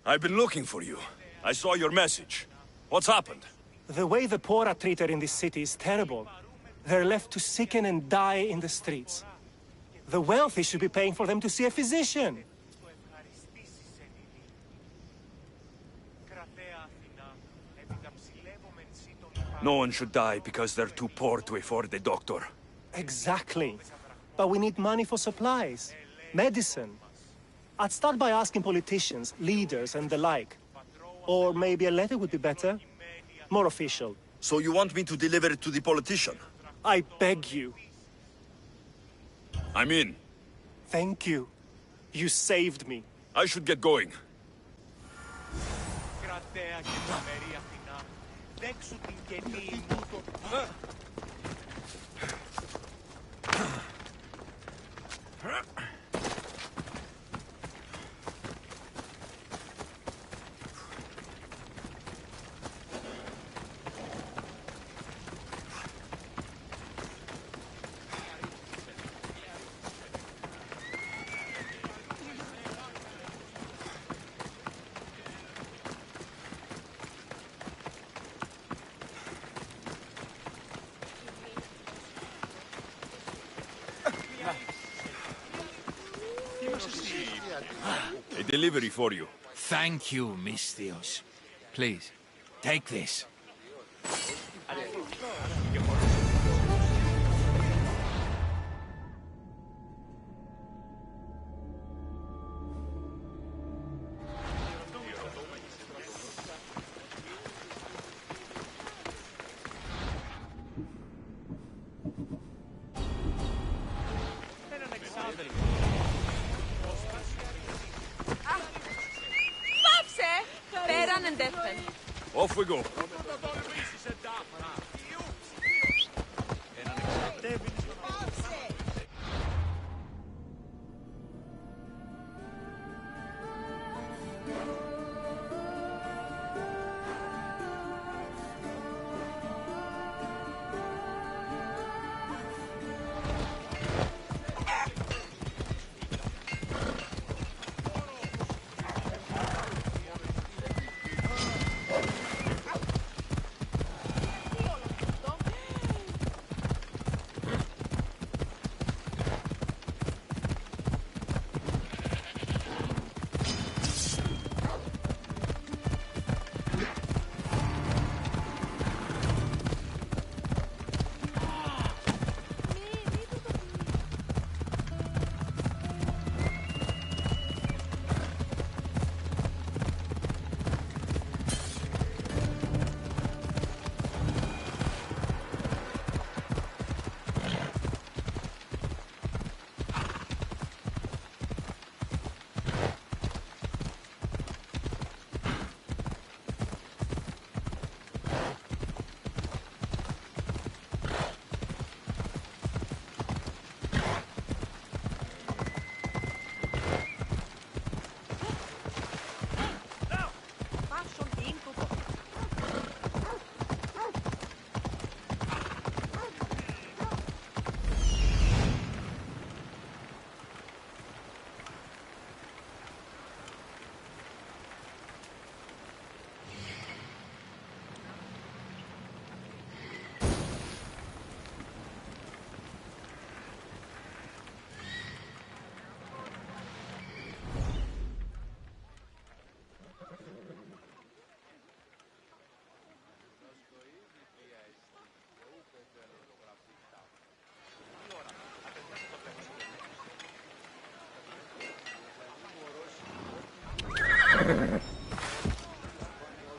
I've been looking for you. I saw your message. What's happened? The way the poor are treated in this city is terrible. They're left to sicken and die in the streets. The wealthy should be paying for them to see a physician. No one should die because they're too poor to afford a doctor. Exactly. But we need money for supplies, medicine. I'd start by asking politicians, leaders, and the like. Or maybe a letter would be better. More official. So you want me to deliver it to the politician? I beg you. I'm in. Thank you. You saved me. I should get going. A delivery for you. Thank you, Mistios. Please, take this. Off we go.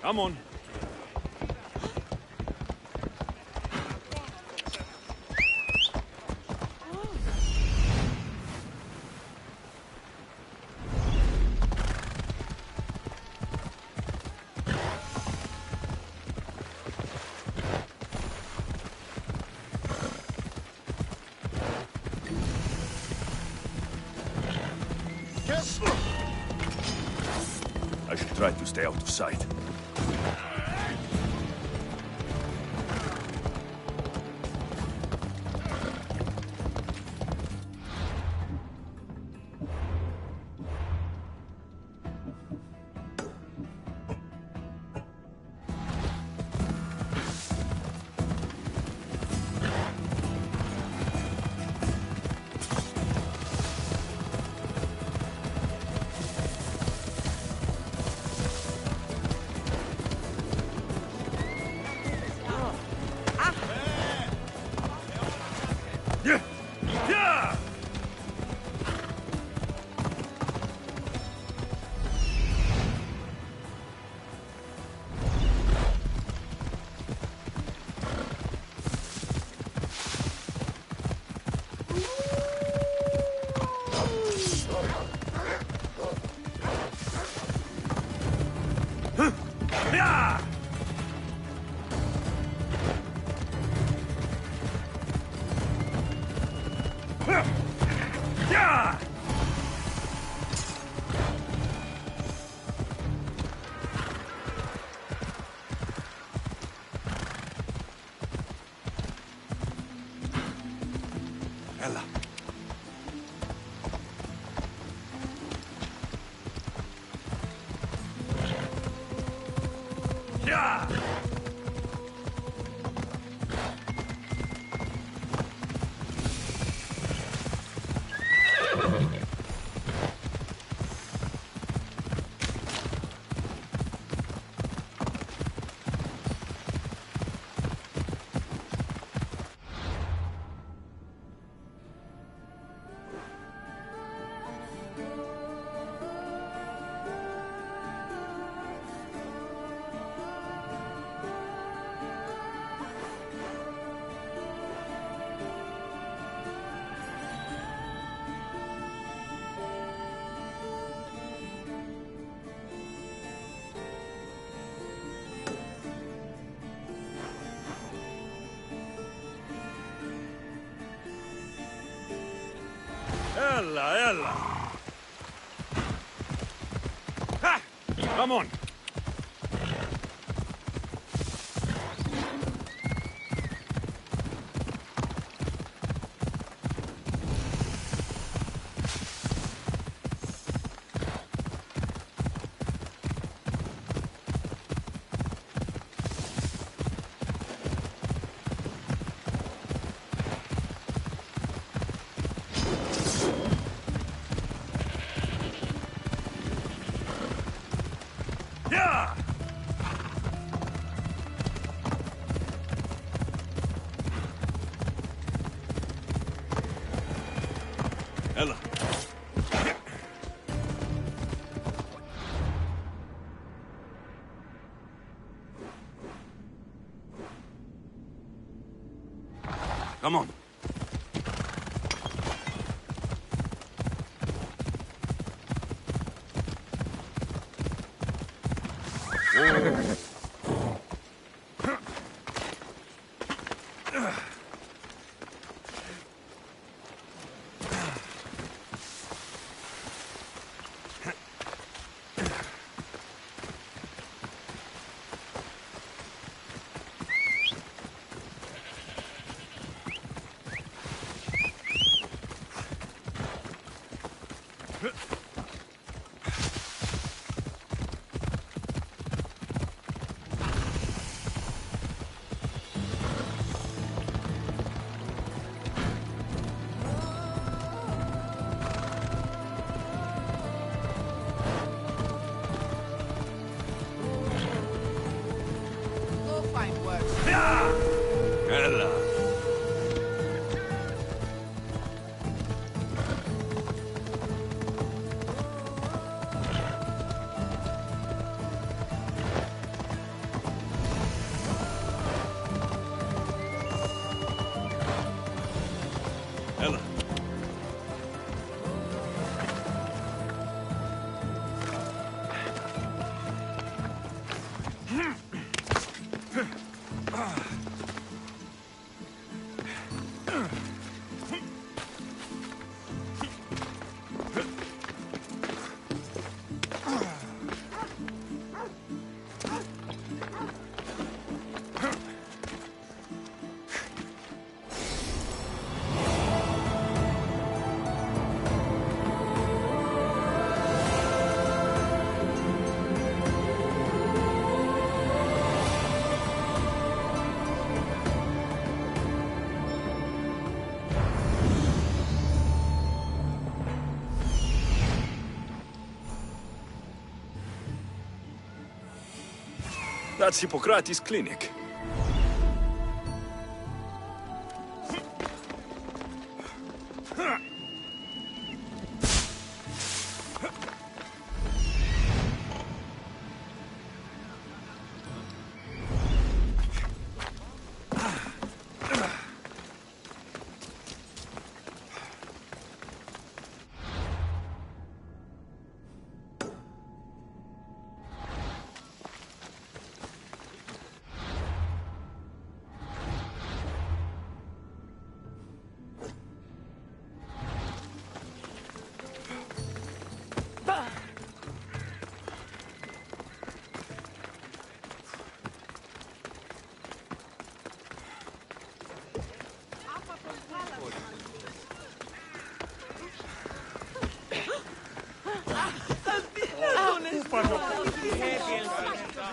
Come on. I should try to stay out of sight. Ella. Yeah! Ella, Ella! Ha! Come on! Yeah! Ella. Come on. Go find work. Ella. Ella. That's Hippocrates' clinic.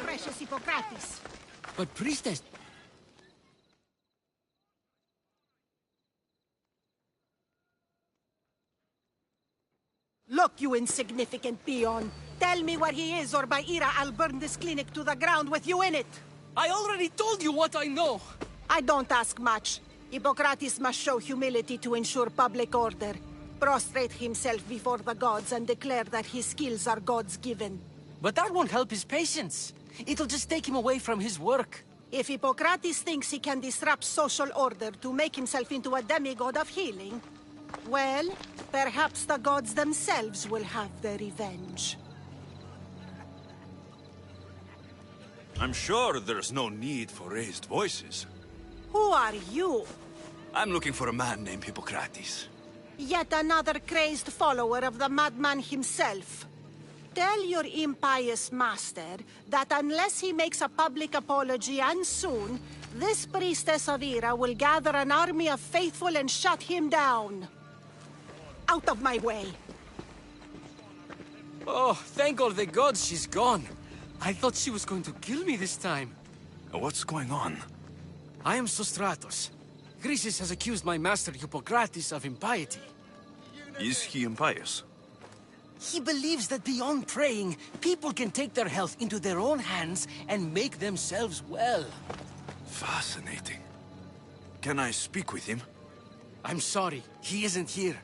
Precious Hippocrates. But priestess... Look, you insignificant peon. Tell me where he is, or by Ira, I'll burn this clinic to the ground with you in it. I already told you what I know. I don't ask much. Hippocrates must show humility to ensure public order. Prostrate himself before the gods and declare that his skills are gods given. But that won't help his patients. It'll just take him away from his work. If Hippocrates thinks he can disrupt social order to make himself into a demigod of healing, well, perhaps the gods themselves will have their revenge. I'm sure there's no need for raised voices. Who are you? I'm looking for a man named Hippocrates. Yet another crazed follower of the madman himself. Tell your impious master that unless he makes a public apology, and soon, this priestess of Ira will gather an army of faithful and shut him down. Out of my way! Oh, thank all the gods she's gone. I thought she was going to kill me this time. What's going on? I am Sostratos. Chrysis has accused my master Hippocrates of impiety. Is he impious? He believes that beyond praying, people can take their health into their own hands and make themselves well. Fascinating. Can I speak with him? I'm sorry, he isn't here.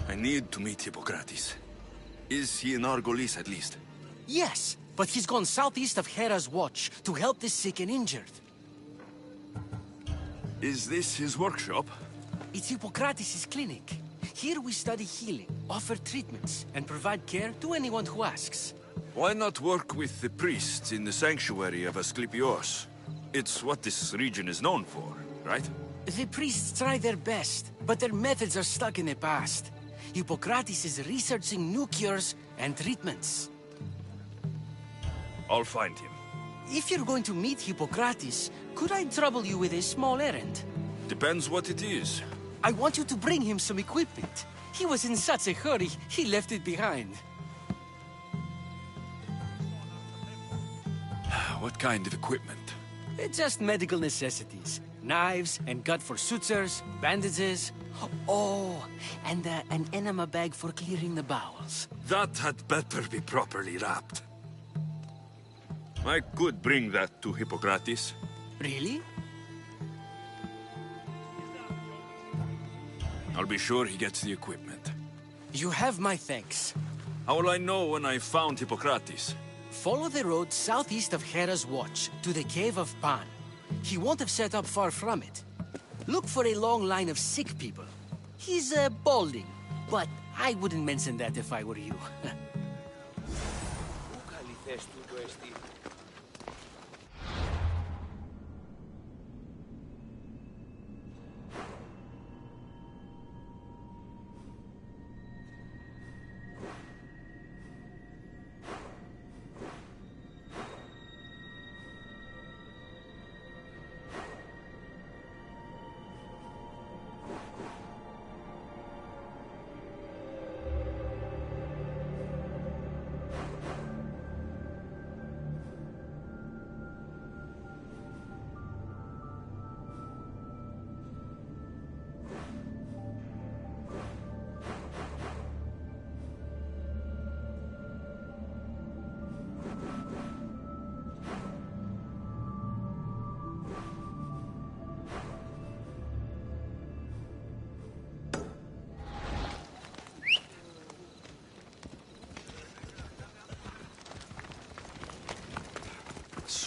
I need to meet Hippocrates. Is he in Argolis at least? Yes, but he's gone southeast of Hera's Watch to help the sick and injured. Is this his workshop? It's Hippocrates' clinic. Here we study healing, offer treatments, and provide care to anyone who asks. Why not work with the priests in the sanctuary of Asclepios? It's what this region is known for, right? The priests try their best, but their methods are stuck in the past. Hippocrates is researching new cures and treatments. I'll find him. If you're going to meet Hippocrates, could I trouble you with a small errand? Depends what it is. I want you to bring him some equipment. He was in such a hurry, he left it behind. What kind of equipment? Just medical necessities. Knives and gut for sutures, bandages. Oh, and an enema bag for clearing the bowels. That had better be properly wrapped. I could bring that to Hippocrates. Really? I'll be sure he gets the equipment. You have my thanks. How will I know when I found Hippocrates? Follow the road southeast of Hera's Watch to the Cave of Pan. He won't have set up far from it. Look for a long line of sick people. He's balding, but I wouldn't mention that if I were you.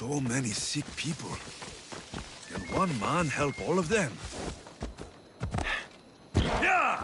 So many sick people. Can one man help all of them? Yeah!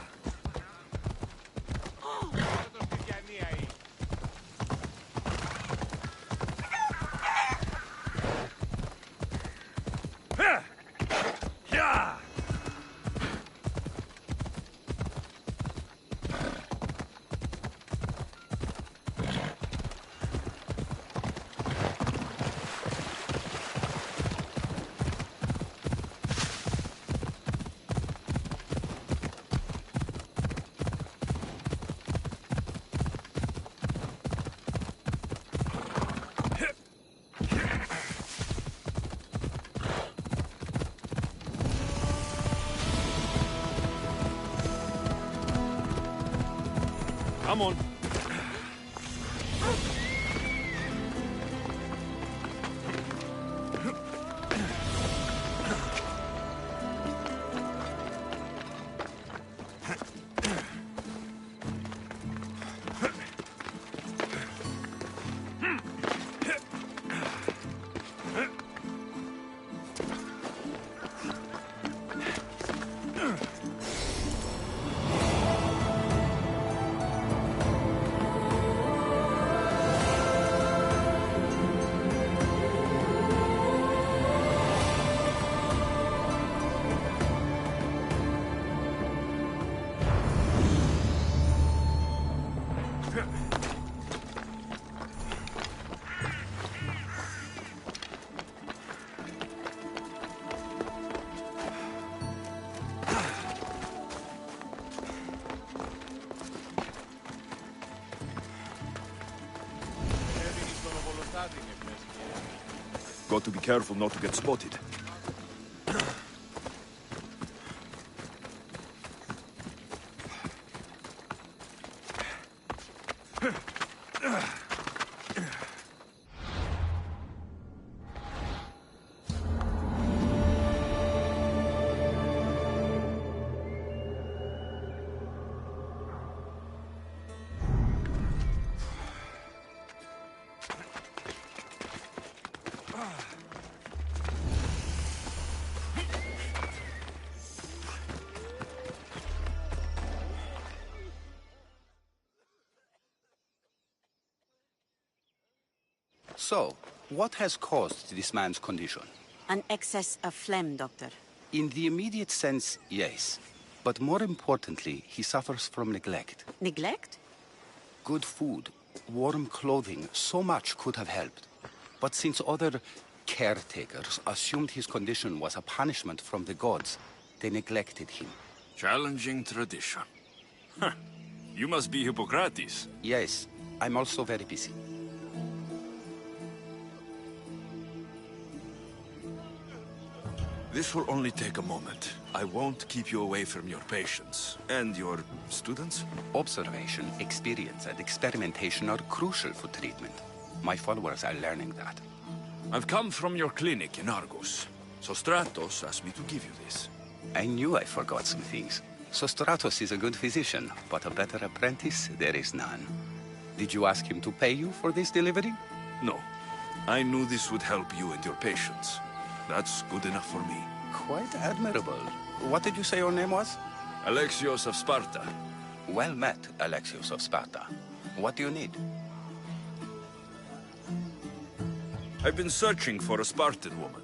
Come on. Got to be careful not to get spotted. So, what has caused this man's condition? An excess of phlegm, Doctor. In the immediate sense, yes. But more importantly, he suffers from neglect. Neglect? Good food, warm clothing, so much could have helped. But since other caretakers assumed his condition was a punishment from the gods, they neglected him. Challenging tradition. Huh. You must be Hippocrates. Yes, I'm also very busy. This will only take a moment. I won't keep you away from your patients. And your students? Observation, experience, and experimentation are crucial for treatment. My followers are learning that. I've come from your clinic in Argos. So Stratos asked me to give you this. I knew I forgot some things. Sostratos is a good physician, but a better apprentice there is none. Did you ask him to pay you for this delivery? No. I knew this would help you and your patients. That's good enough for me. Quite admirable. What did you say your name was? Alexios of Sparta. Well met, Alexios of Sparta. What do you need? I've been searching for a Spartan woman.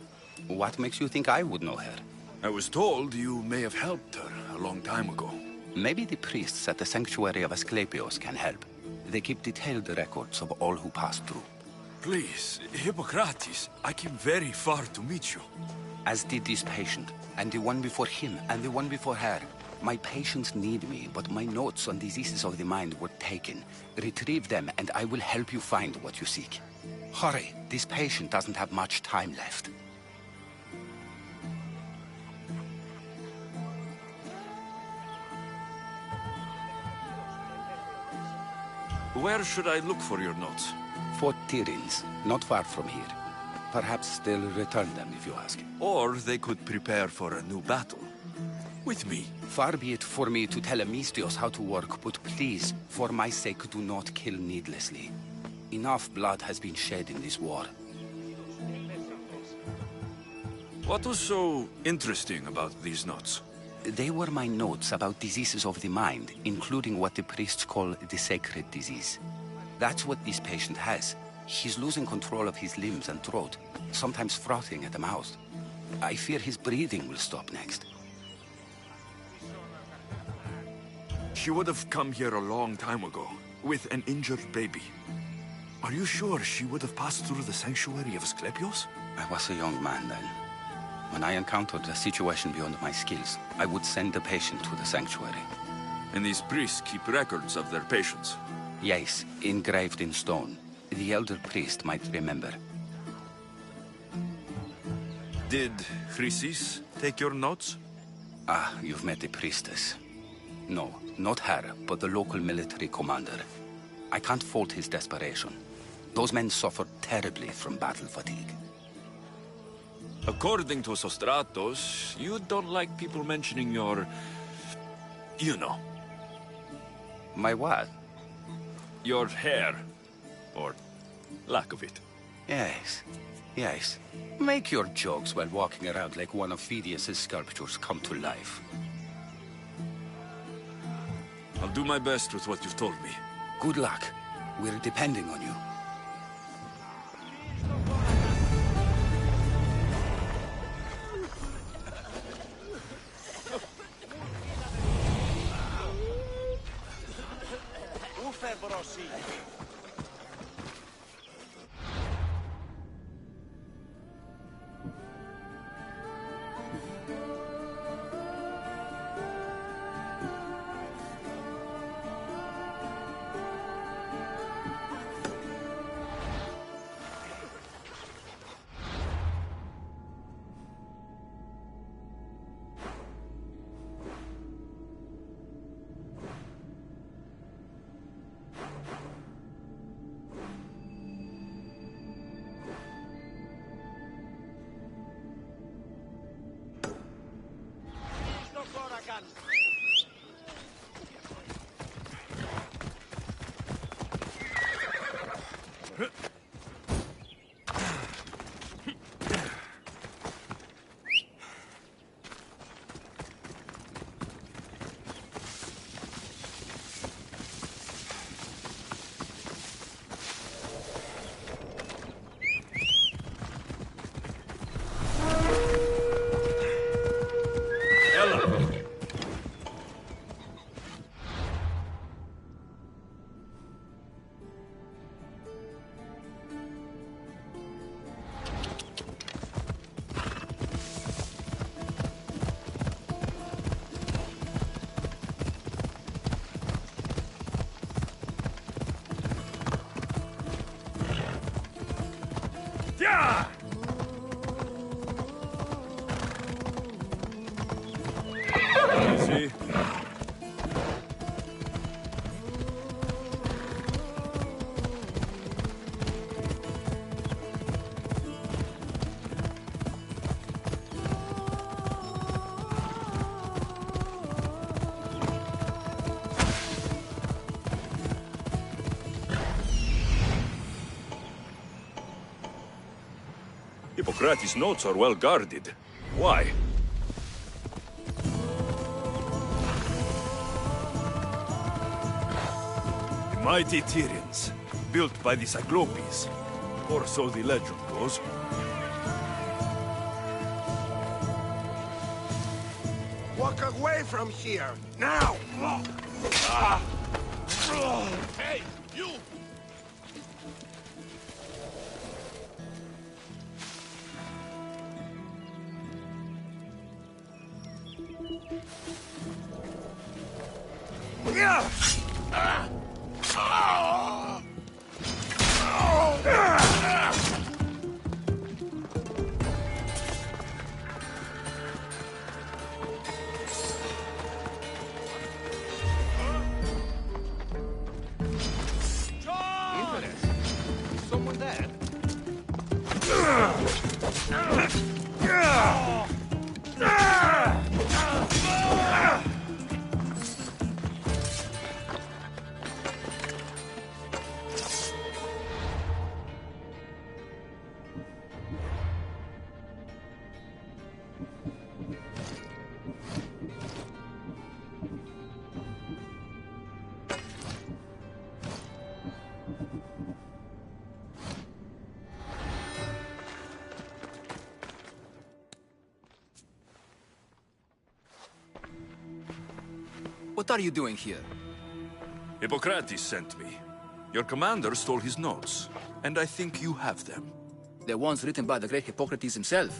What makes you think I would know her? I was told you may have helped her a long time ago. Maybe the priests at the sanctuary of Asclepios can help. They keep detailed records of all who pass through. Please, Hippocrates, I came very far to meet you. As did this patient, and the one before him, and the one before her. My patients need me, but my notes on diseases of the mind were taken. Retrieve them, and I will help you find what you seek. Hurry, this patient doesn't have much time left. Where should I look for your notes? For Tyrins, not far from here. Perhaps they'll return them if you ask. Or they could prepare for a new battle. With me. Far be it for me to tell Amistios how to work, but please, for my sake, do not kill needlessly. Enough blood has been shed in this war. What was so interesting about these notes? They were my notes about diseases of the mind, including what the priests call the sacred disease. That's what this patient has. He's losing control of his limbs and throat, sometimes frothing at the mouth. I fear his breathing will stop next. She would have come here a long time ago, with an injured baby. Are you sure she would have passed through the sanctuary of Asclepios? I was a young man then. When I encountered a situation beyond my skills, I would send the patient to the sanctuary. And these priests keep records of their patients? Yes, engraved in stone. The elder priest might remember. Did Chrysis take your notes? Ah, you've met the priestess. No, not her, but the local military commander. I can't fault his desperation. Those men suffered terribly from battle fatigue. According to Sostratos, you don't like people mentioning your... you know. My what? Your hair. Or lack of it. Yes, yes. Make your jokes while walking around like one of Phidias' sculptures come to life. I'll do my best with what you've told me. Good luck. We're depending on you. See? Hippocrates' notes are well guarded. Why? The mighty Tyrians, built by the Cyclopes, or so the legend goes. Walk away from here, now! Hey, you! Someone there? What are you doing here? Hippocrates sent me. Your commander stole his notes, and I think you have them. The ones written by the great Hippocrates himself.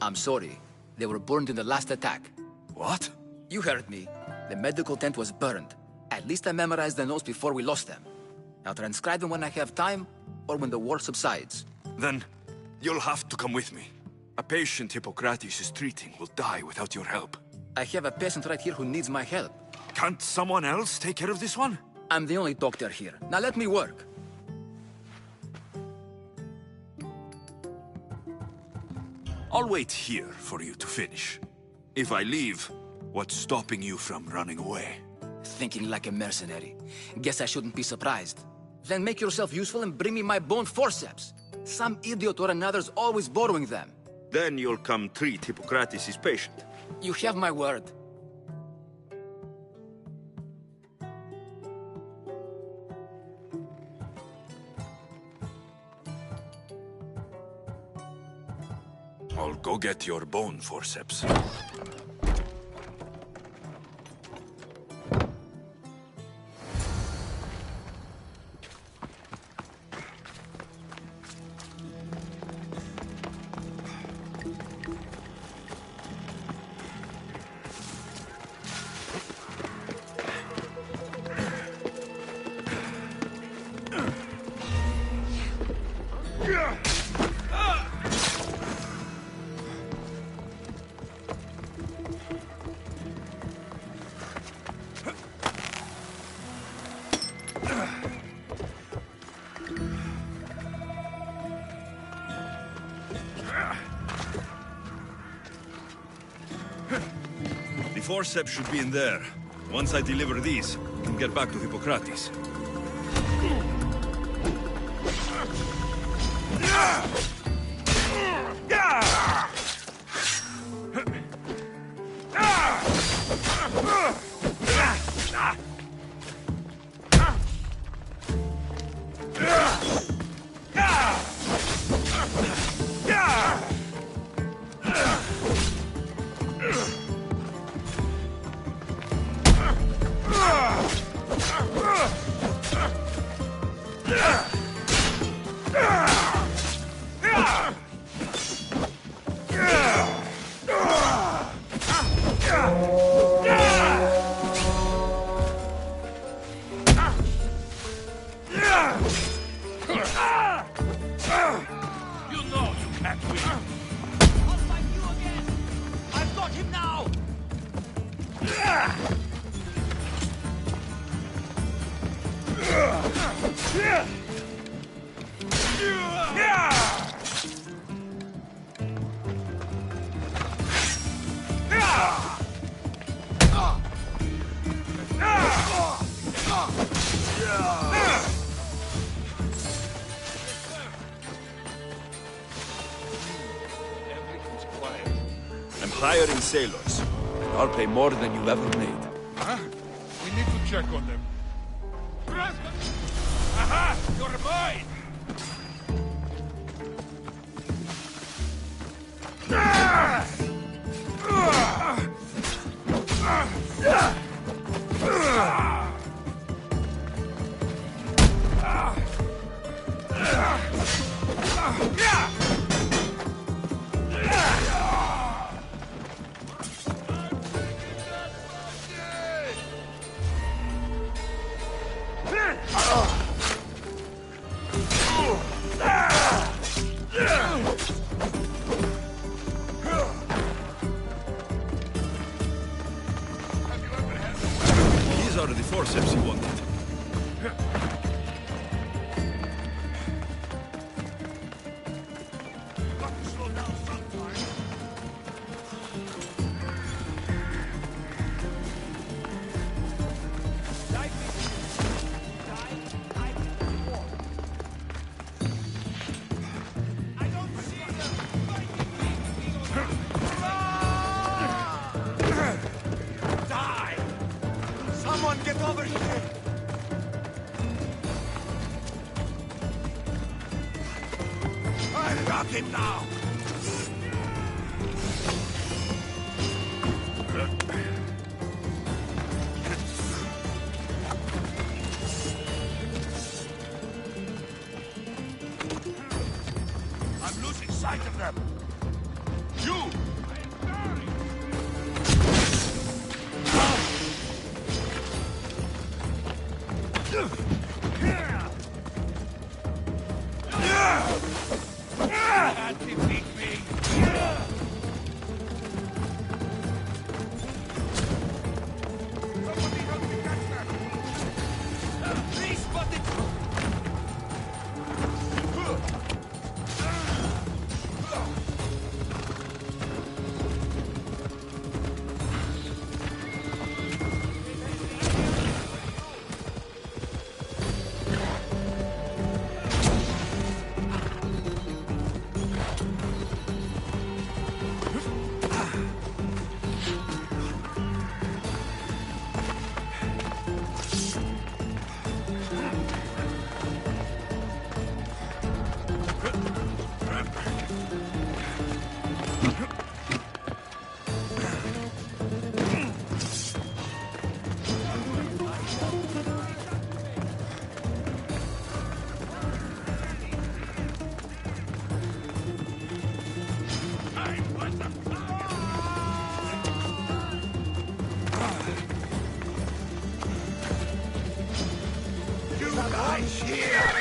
I'm sorry. They were burned in the last attack. What? You heard me. The medical tent was burned. At least I memorized the notes before we lost them. I'll transcribe them when I have time, or when the war subsides. Then, you'll have to come with me. A patient Hippocrates is treating will die without your help. I have a patient right here who needs my help. Can't someone else take care of this one? I'm the only doctor here. Now let me work. I'll wait here for you to finish. If I leave, what's stopping you from running away? Thinking like a mercenary. Guess I shouldn't be surprised. Then make yourself useful and bring me my bone forceps. Some idiot or another's always borrowing them. Then you'll come treat Hippocrates' patient. You have my word. I'll go get your bone forceps. The forceps should be in there. Once I deliver these, we can get back to Hippocrates. I'm hiring sailors. I'll pay more than you ever made. Huh? We need to check on them. Aha! You're mine! These are the forceps you wanted. Someone get over here! I got him now! supplies here!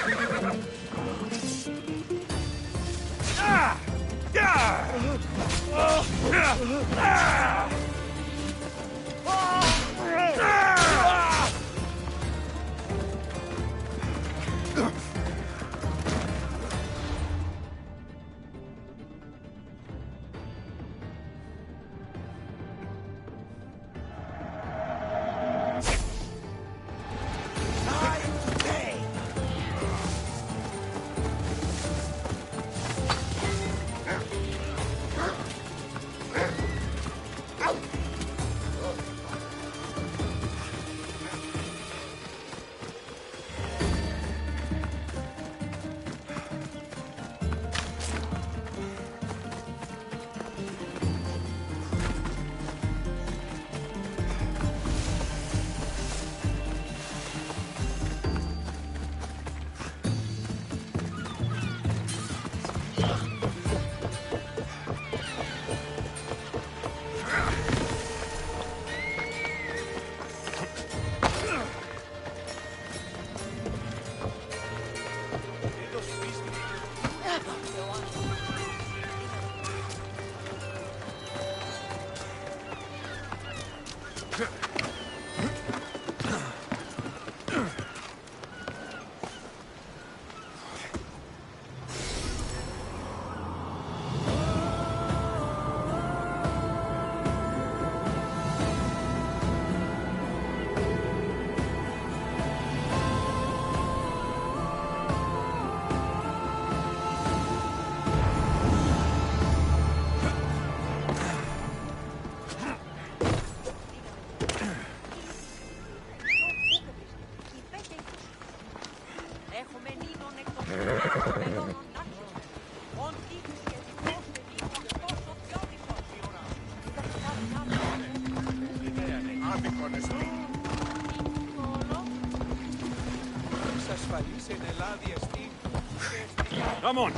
Come on.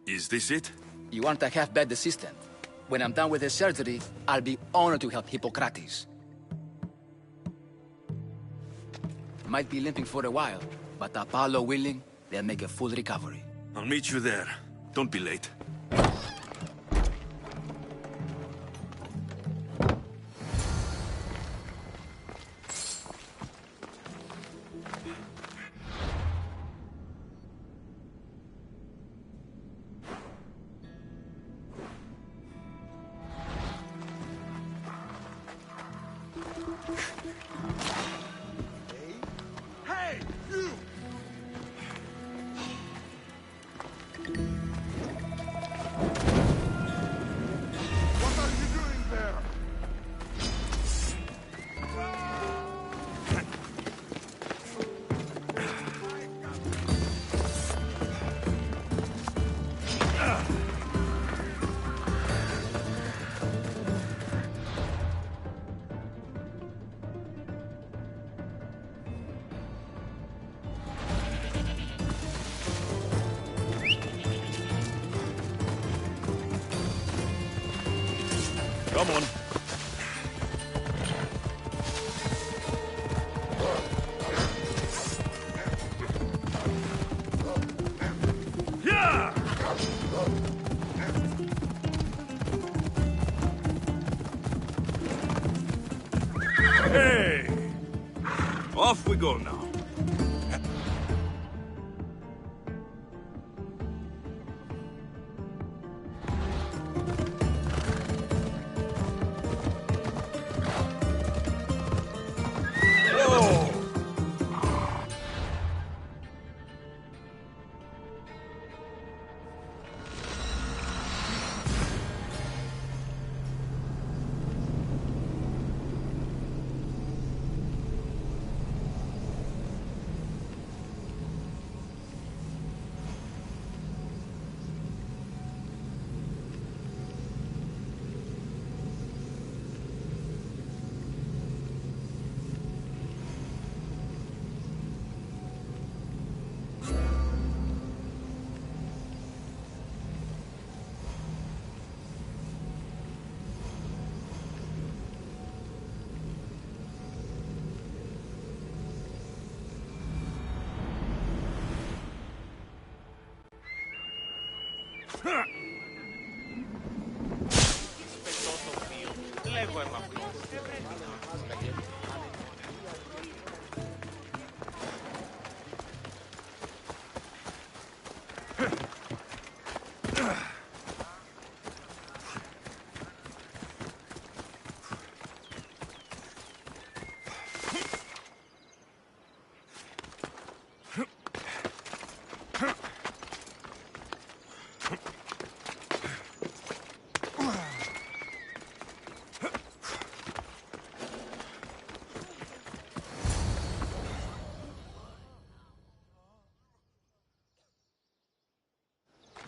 Is this it? You want a half-bed assistant? When I'm done with the surgery, I'll be honored to help Hippocrates. Might be limping for a while, but Apollo willing, they'll make a full recovery. I'll meet you there. Don't be late. Hey, you! What are you doing there? Come on. Yeah! Off we go now.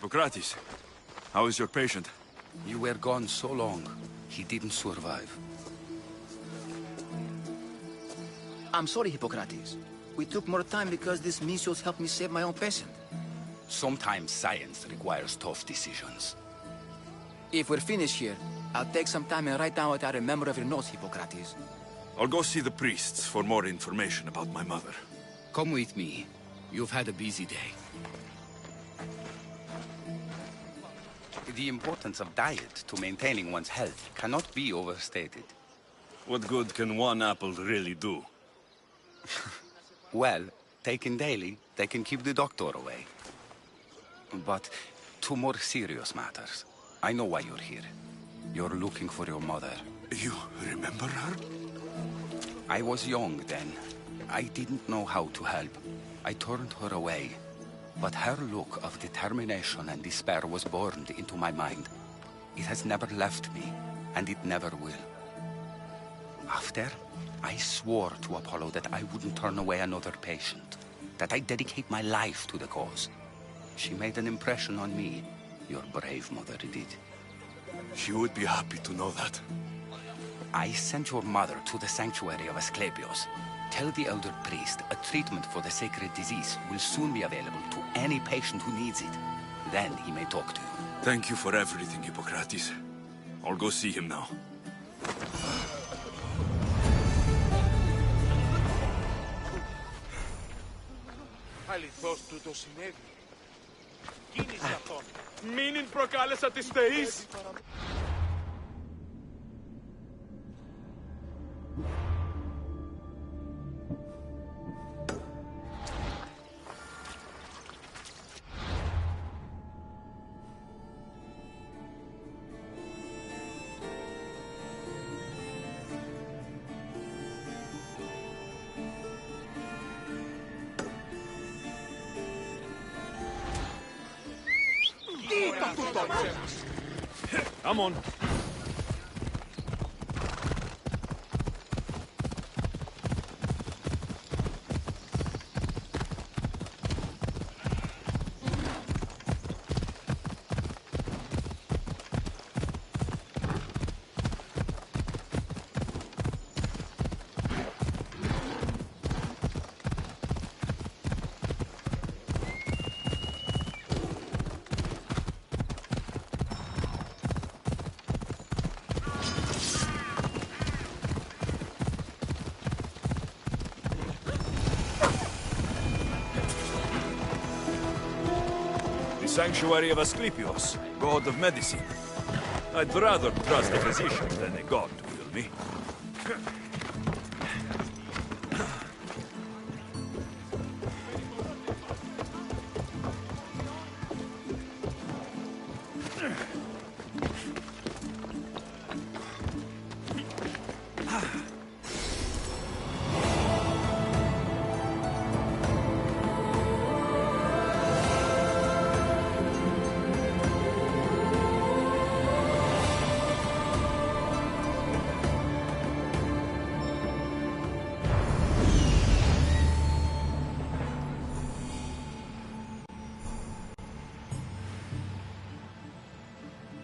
Hippocrates, how is your patient? You were gone so long, he didn't survive. I'm sorry, Hippocrates. We took more time because this measles helped me save my own patient. Sometimes science requires tough decisions. If we're finished here, I'll take some time and write down what I remember of your notes, Hippocrates. I'll go see the priests for more information about my mother. Come with me. You've had a busy day. The importance of diet to maintaining one's health cannot be overstated. What good can one apple really do? Well, taken daily, they can keep the doctor away. But to more serious matters. I know why you're here. You're looking for your mother. You remember her? I was young then. I didn't know how to help. I turned her away. But her look of determination and despair was burned into my mind. It has never left me, and it never will. After, I swore to Apollo that I wouldn't turn away another patient, that I'd dedicate my life to the cause. She made an impression on me. Your brave mother did. She would be happy to know that. I sent your mother to the sanctuary of Asclepios. Tell the elder priest a treatment for the sacred disease will soon be available to any patient who needs it. Then he may talk to you. Thank you for everything, Hippocrates. I'll go see him now. Αληθώς τούτο συνέβη. Κίνηση αυτόν. Μήνυν προκάλεσα τις θεείς. Come on. Sanctuary of Asclepios, god of medicine. I'd rather trust a physician than a god to heal me.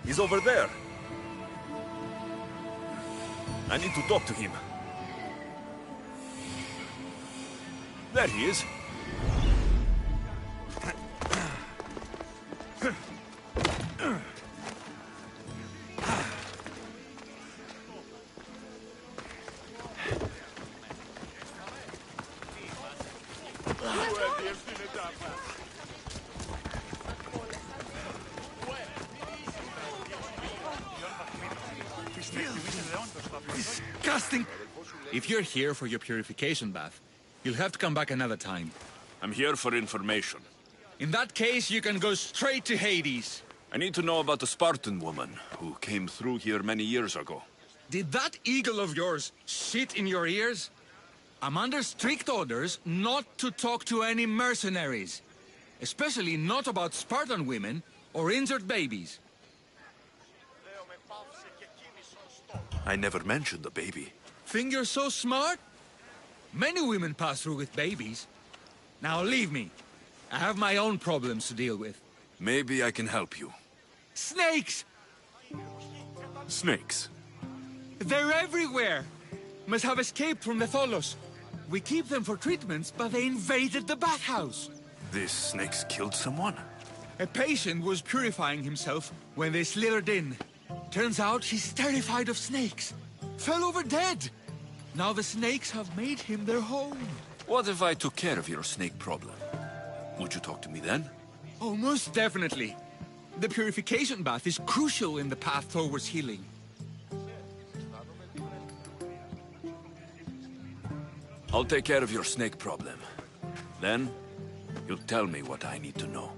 He's over there. I need to talk to him. There he is. Disgusting! If you're here for your purification bath, you'll have to come back another time. I'm here for information. In that case, you can go straight to Hades. I need to know about the Spartan woman who came through here many years ago. Did that eagle of yours shit in your ears? I'm under strict orders not to talk to any mercenaries. Especially not about Spartan women or injured babies. I never mentioned the baby. Think you're so smart? Many women pass through with babies. Now leave me. I have my own problems to deal with. Maybe I can help you. Snakes! Snakes? They're everywhere! Must have escaped from the Tholos. We keep them for treatments, but they invaded the bathhouse. These snakes killed someone? A patient was purifying himself when they slithered in. Turns out he's terrified of snakes. Fell over dead. Now the snakes have made him their home. What if I took care of your snake problem? Would you talk to me then? Oh, most definitely. The purification bath is crucial in the path towards healing. I'll take care of your snake problem. Then, you'll tell me what I need to know.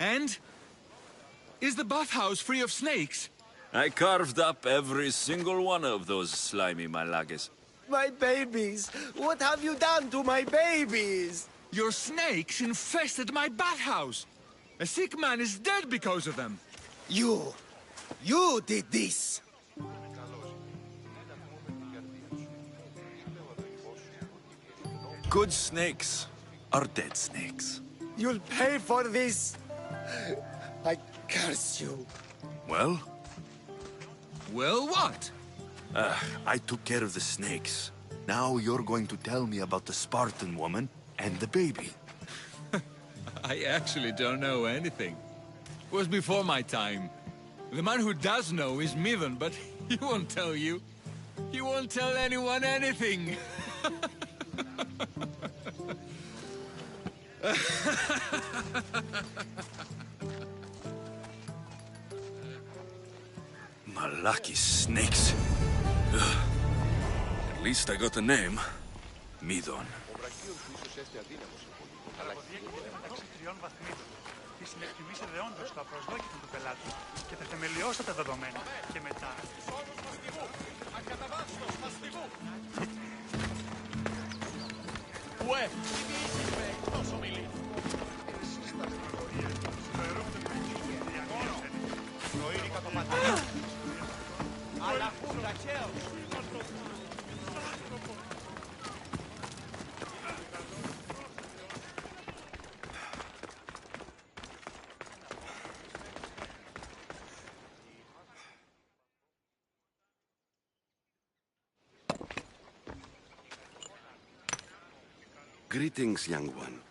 And? Is the bathhouse free of snakes? I carved up every single one of those slimy malagas. My babies! What have you done to my babies? Your snakes infested my bathhouse. A sick man is dead because of them. You did this! Good snakes are dead snakes. You'll pay for this! I curse you. Well? Well, what? I took care of the snakes. Now you're going to tell me about the Spartan woman and the baby. I actually don't know anything. It was before my time. The man who does know is Midon, but he won't tell you. He won't tell anyone anything. Malaki snakes. Ugh. At least I got a name. Midon. Συνεκτιμήσετε όντως τα προσδόκητα του πελάτη και θα θεμελιώσετε τα δεδομένα. Και μετά... Ουε! Τόσο μιλή. Προείρικα το πατέρα. Αλλά φουντακέως. Greetings, young one.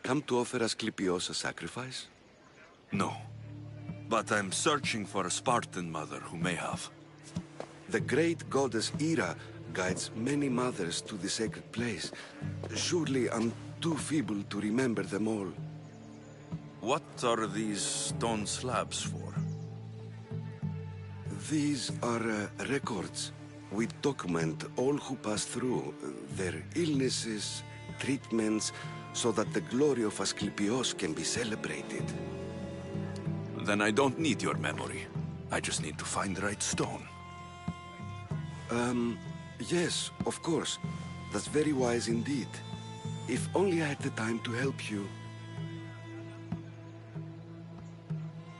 Come to offer Asclepios a sacrifice? No. but I'm searching for a Spartan mother who may have. The great goddess Ira guides many mothers to the sacred place. Surely I'm too feeble to remember them all. What are these stone slabs for? These are records. We document all who pass through, their illnesses, treatments, so that the glory of Asclepios can be celebrated. Then I don't need your memory. I just need to find the right stone. Yes, of course. That's very wise indeed. If only I had the time to help you.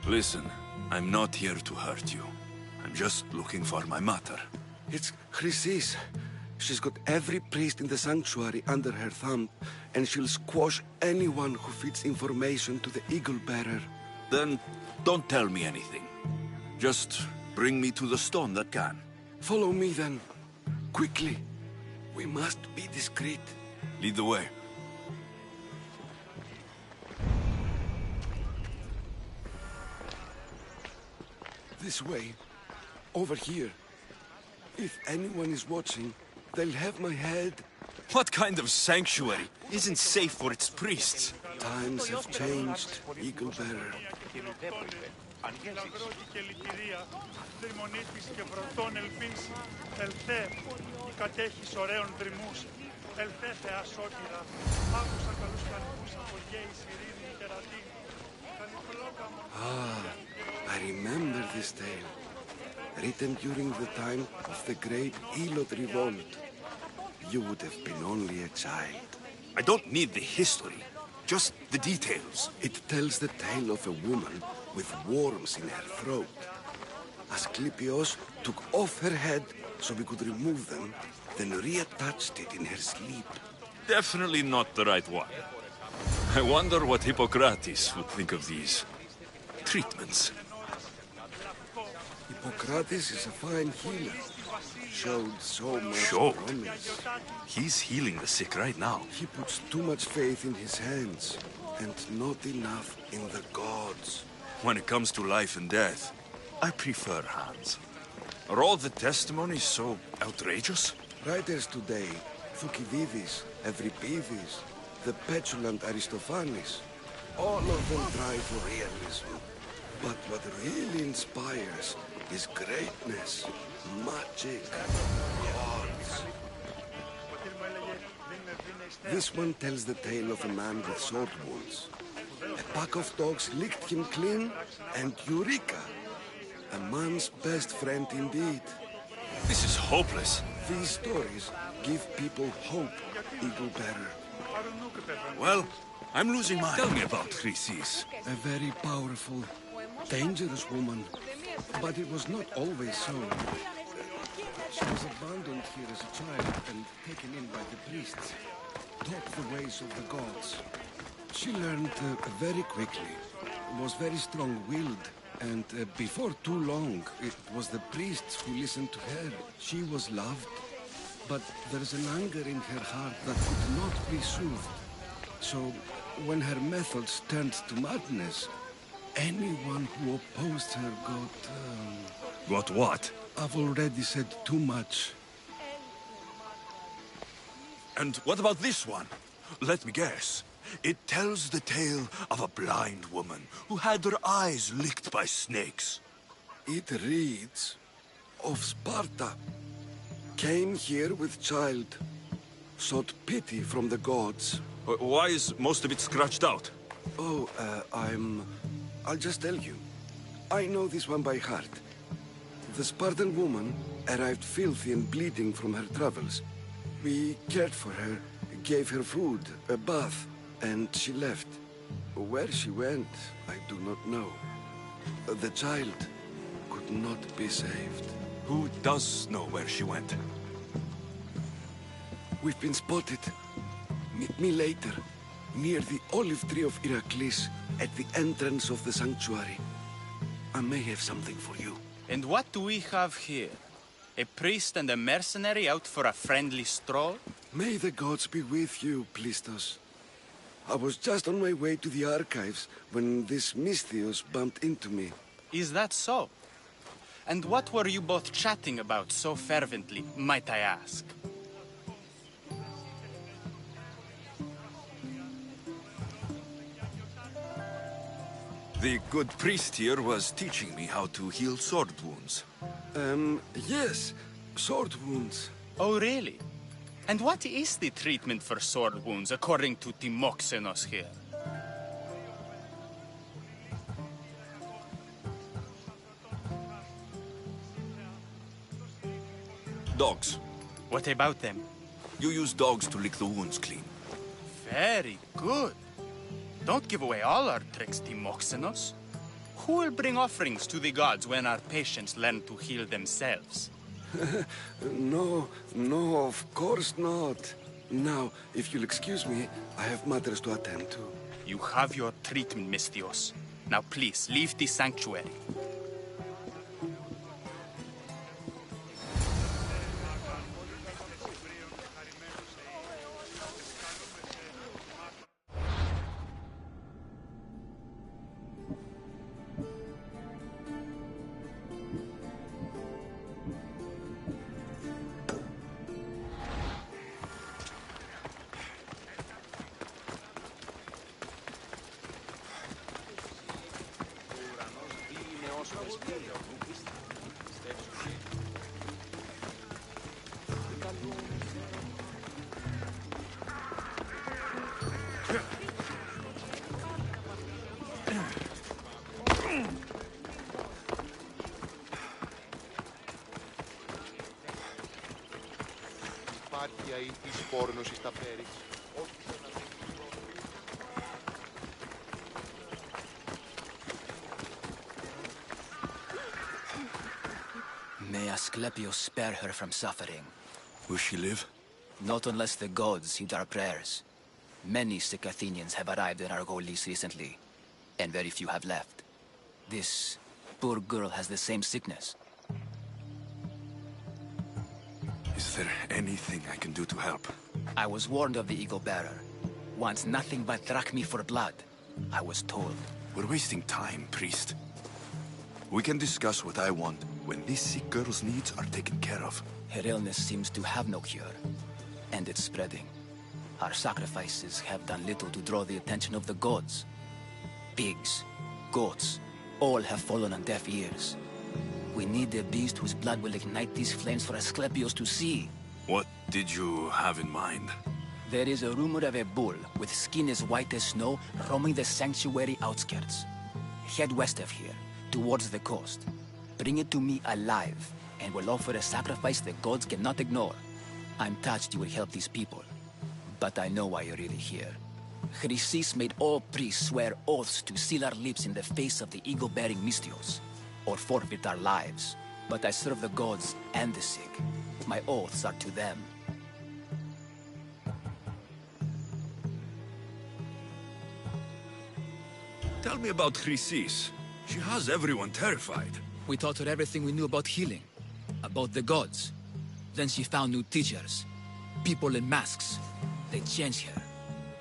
Listen, I'm not here to hurt you. I'm just looking for my mother. It's Chrysis. She's got every priest in the sanctuary under her thumb, and she'll squash anyone who feeds information to the Eagle Bearer. Then don't tell me anything. Just bring me to the stone that can. Follow me then. Quickly. We must be discreet. Lead the way. This way. Over here. If anyone is watching, they'll have my head. What kind of sanctuary isn't safe for its priests? Times have changed, Eagle Bearer. Ah, I remember this tale. Written during the time of the great Elot revolt. You would have been only a child. I don't need the history, just the details. It tells the tale of a woman with worms in her throat. Asclepios took off her head so we could remove them, then reattached it in her sleep. Definitely not the right one. I wonder what Hippocrates would think of these treatments. Hippocrates is a fine healer. Showed so much promise. He's healing the sick right now. He puts too much faith in his hands, and not enough in the gods. When it comes to life and death, I prefer hands. Are all the testimonies so outrageous? Writers today, Thucydides, Euripides, the petulant Aristophanes, all of them try for realism. But what really inspires is greatness, magic, gods. This one tells the tale of a man with sword wounds. A pack of dogs licked him clean, and Eureka! A man's best friend indeed. This is hopeless. These stories give people hope, Eagle Bearer. Well, I'm losing mine. Tell me about Chrysis. A very powerful, dangerous woman. But it was not always so. She was abandoned here as a child and taken in by the priests. Taught the ways of the gods. She learned very quickly. Was very strong-willed. And before too long, it was the priests who listened to her. She was loved. But there's an anger in her heart that could not be soothed. So, when her methods turned to madness, anyone who opposed her got... Got what? I've already said too much. And what about this one? Let me guess. It tells the tale of a blind woman who had her eyes licked by snakes. It reads of Sparta. Came here with child. Sought pity from the gods. Why is most of it scratched out? Oh, I'll just tell you. I know this one by heart. The Spartan woman arrived filthy and bleeding from her travels. We cared for her, gave her food, a bath, and she left. Where she went, I do not know. The child could not be saved. Who does know where she went? We've been spotted. Meet me later, near the olive tree of Heracles, at the entrance of the sanctuary. I may have something for you. And what do we have here? A priest and a mercenary out for a friendly stroll? May the gods be with you, Plistos. I was just on my way to the archives when this Misthios bumped into me. Is that so? And what were you both chatting about so fervently, might I ask? The good priest here was teaching me how to heal sword wounds. Yes. Sword wounds. Oh, really? And what is the treatment for sword wounds, according to Timoxenos here? Dogs. What about them? You use dogs to lick the wounds clean. Very good. Don't give away all our tricks, Timoxenos. Who will bring offerings to the gods when our patients learn to heal themselves? No, of course not. Now, if you'll excuse me, I have matters to attend to. You have your treatment, Mistios. Now please, leave the sanctuary. Υπάρχει αίτης πόρνος εις τα πέρις. May Asclepius spare her from suffering. Will she live? Not unless the gods heed our prayers. Many sick Athenians have arrived in Argolis recently, and very few have left. This poor girl has the same sickness. Is there anything I can do to help? I was warned of the Eagle Bearer. Wants nothing but drachmi for blood. I was told. We're wasting time, priest. We can discuss what I want when this sick girl's needs are taken care of. Her illness seems to have no cure, and it's spreading. Our sacrifices have done little to draw the attention of the gods. Pigs, goats, all have fallen on deaf ears. We need a beast whose blood will ignite these flames for Asclepius to see. What did you have in mind? There is a rumor of a bull with skin as white as snow roaming the sanctuary outskirts. Head west of here, towards the coast. Bring it to me alive, and we'll offer a sacrifice the gods cannot ignore. I'm touched you will help these people, but I know why you're really here. Chrysis made all priests swear oaths to seal our lips in the face of the eagle-bearing Mistios, or forfeit our lives. But I serve the gods and the sick. My oaths are to them. Tell me about Chrysis. She has everyone terrified. We taught her everything we knew about healing, about the gods. Then she found new teachers, people in masks. They changed her,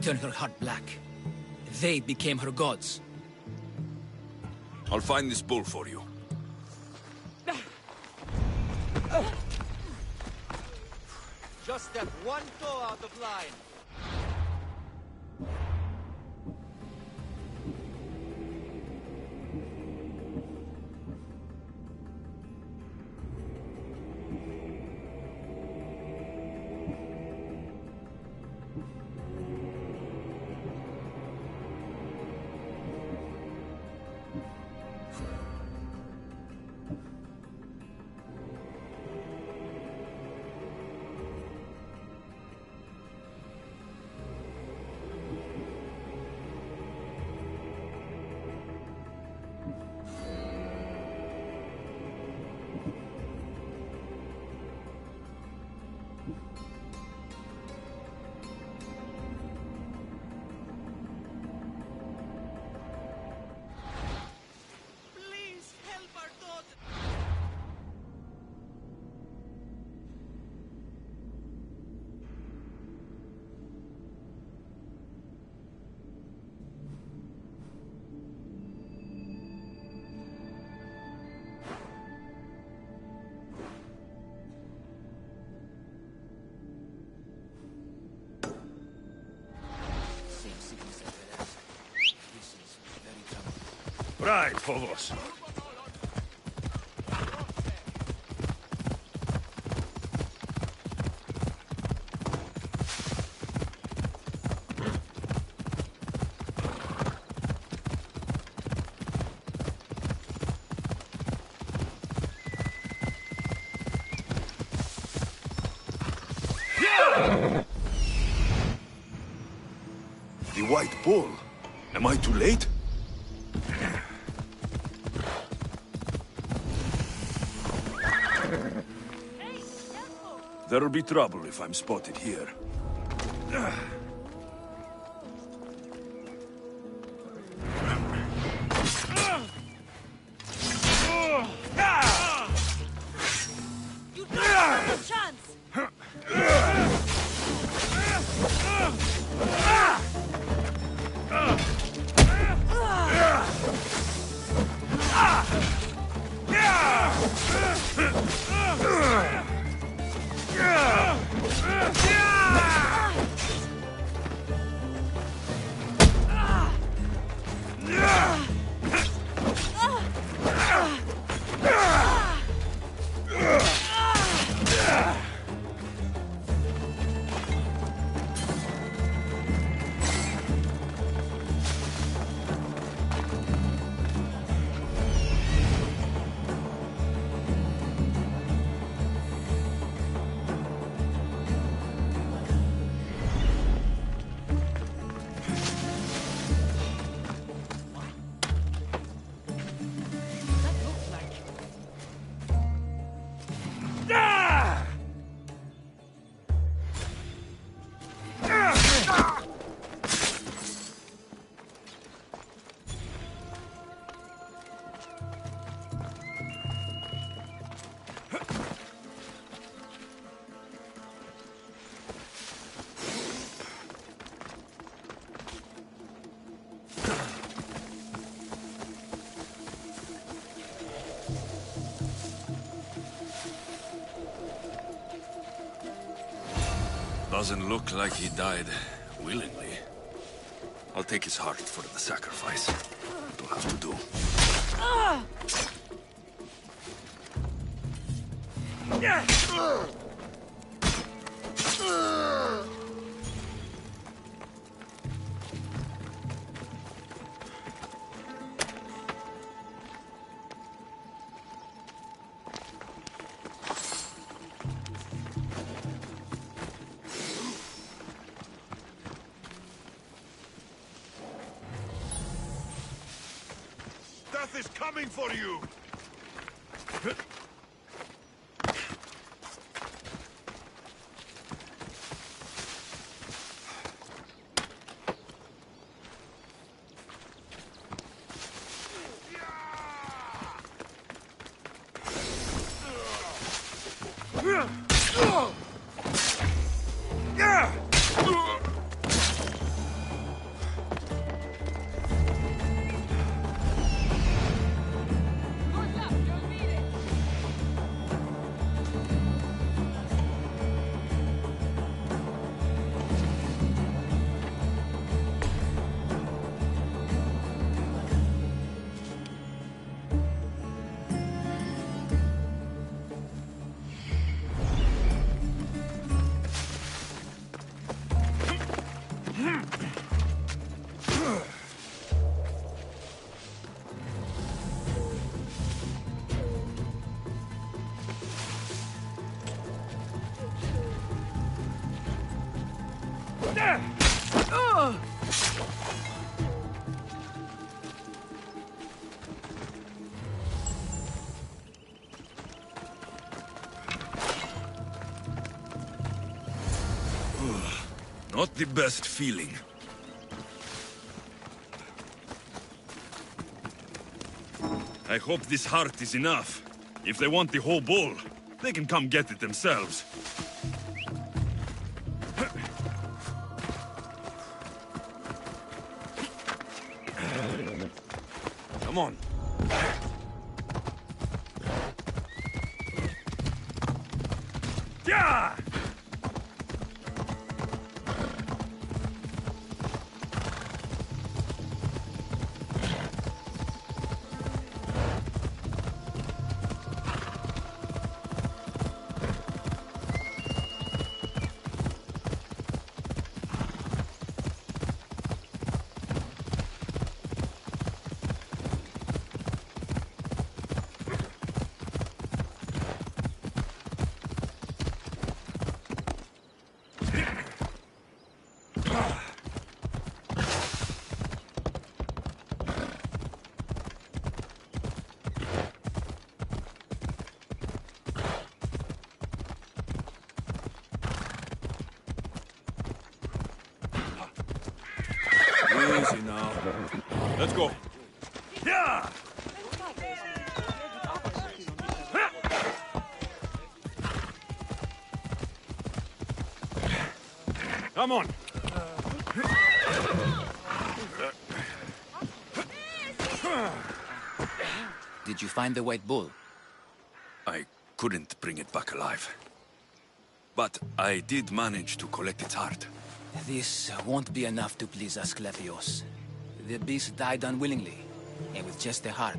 turned her heart black. They became her gods. I'll find this bull for you. Just step one toe out of line. Right, Phobos. The White Bull. Am I too late? There'll be trouble if I'm spotted here. You don't have a chance! Doesn't look like he died willingly. I'll take his heart for the sacrifice. It'll have to do. Death is coming for you! Not the best feeling. I hope this heart is enough. If they want the whole bull, they can come get it themselves. Come on. Yeah! Let's go. Yeah! Come on. Did you find the white bull? I couldn't bring it back alive. But I did manage to collect its heart. This won't be enough to please Asclepios. The beast died unwillingly, and with just the heart,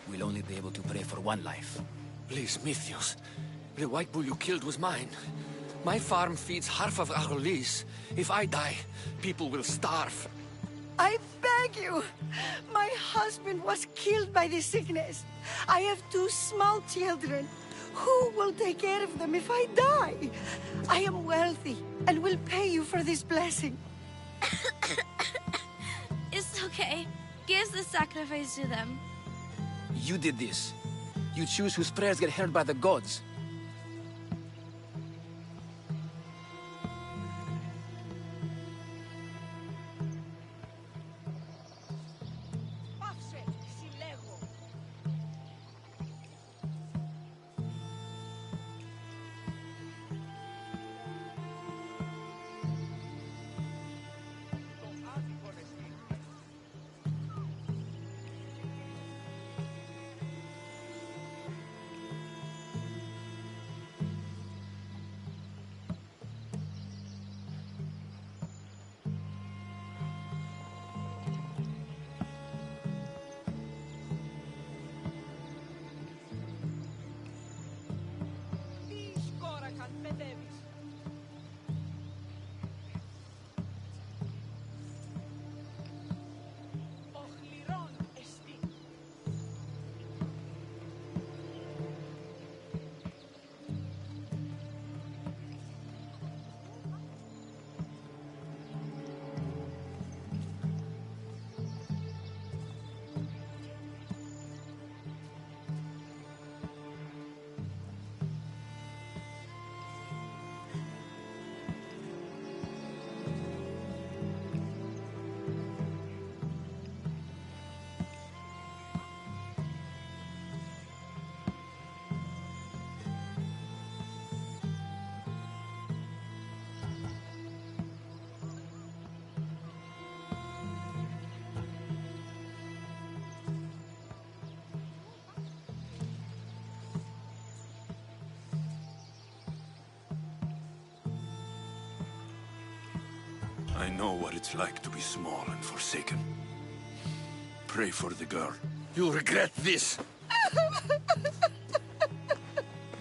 we'll only be able to pray for one life. Please, Mythios. The white bull you killed was mine. My farm feeds half of Arolis. If I die, people will starve. I beg you! My husband was killed by this sickness. I have 2 small children. Who will take care of them if I die? I am wealthy and will pay you for this blessing. It's okay. Give the sacrifice to them. You did this. You choose whose prayers get heard by the gods. I know what it's like to be small and forsaken. Pray for the girl. You'll regret this.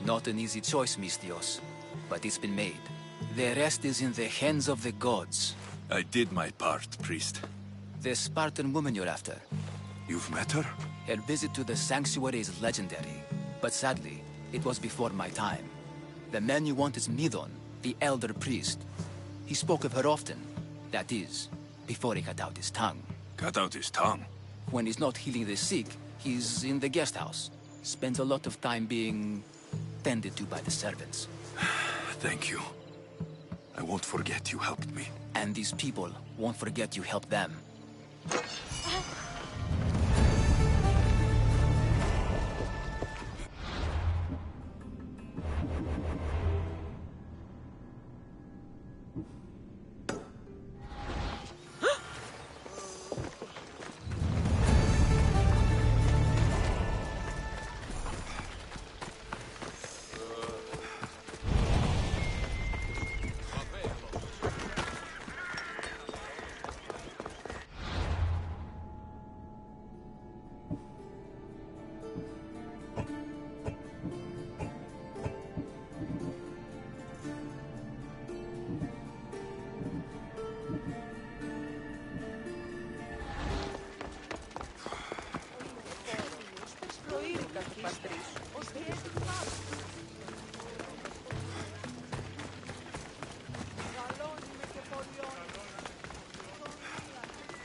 Not an easy choice, Mystios, but it's been made. The rest is in the hands of the gods. I did my part, priest. The Spartan woman you're after. You've met her? Her visit to the sanctuary is legendary, but sadly, it was before my time. The man you want is Midon, the elder priest. He spoke of her often. That is, before he cut out his tongue. Cut out his tongue? When he's not healing the sick, he's in the guest house. Spends a lot of time being tended to by the servants. Thank you. I won't forget you helped me. And these people won't forget you helped them.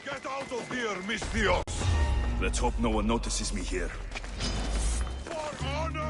Get out of here, Mystios! Let's hope no one notices me here. For honor!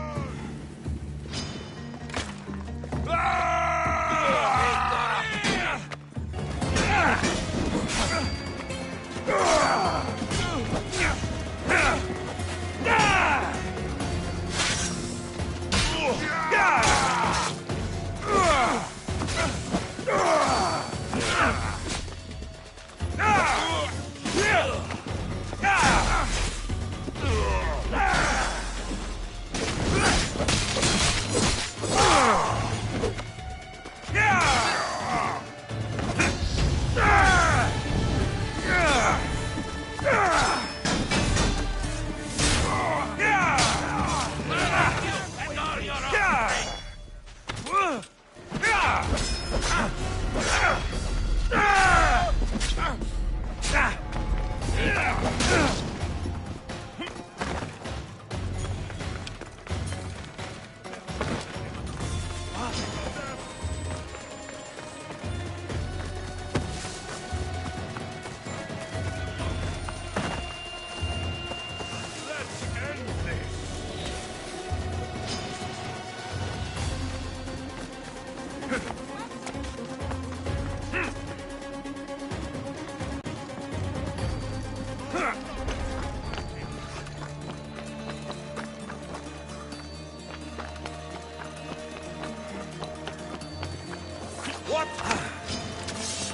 What?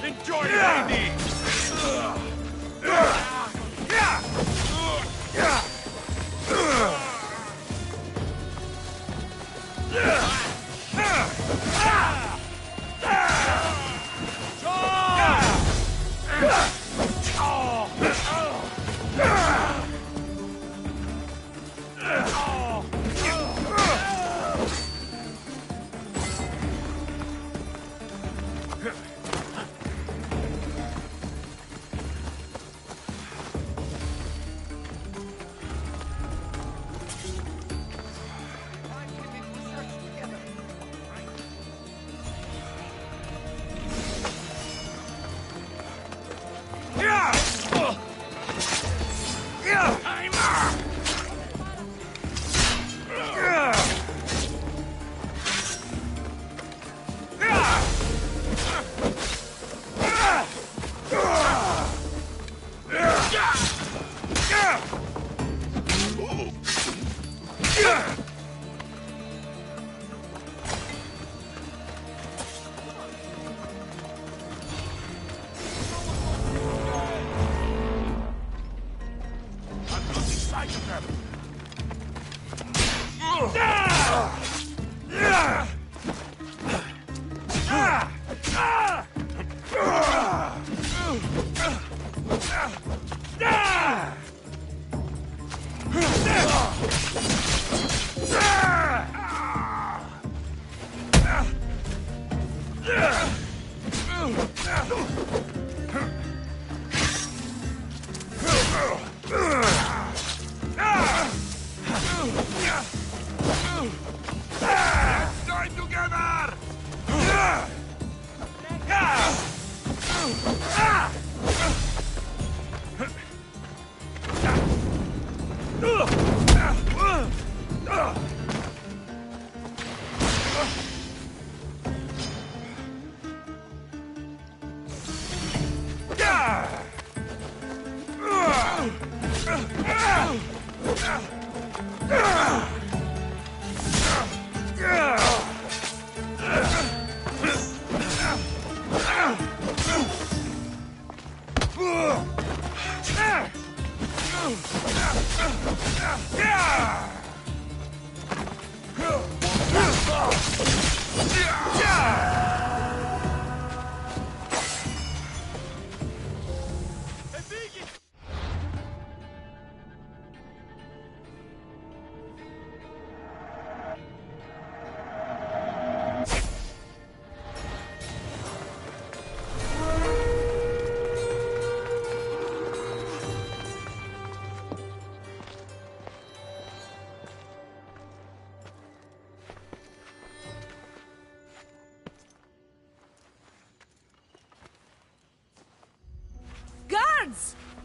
Enjoy, lady!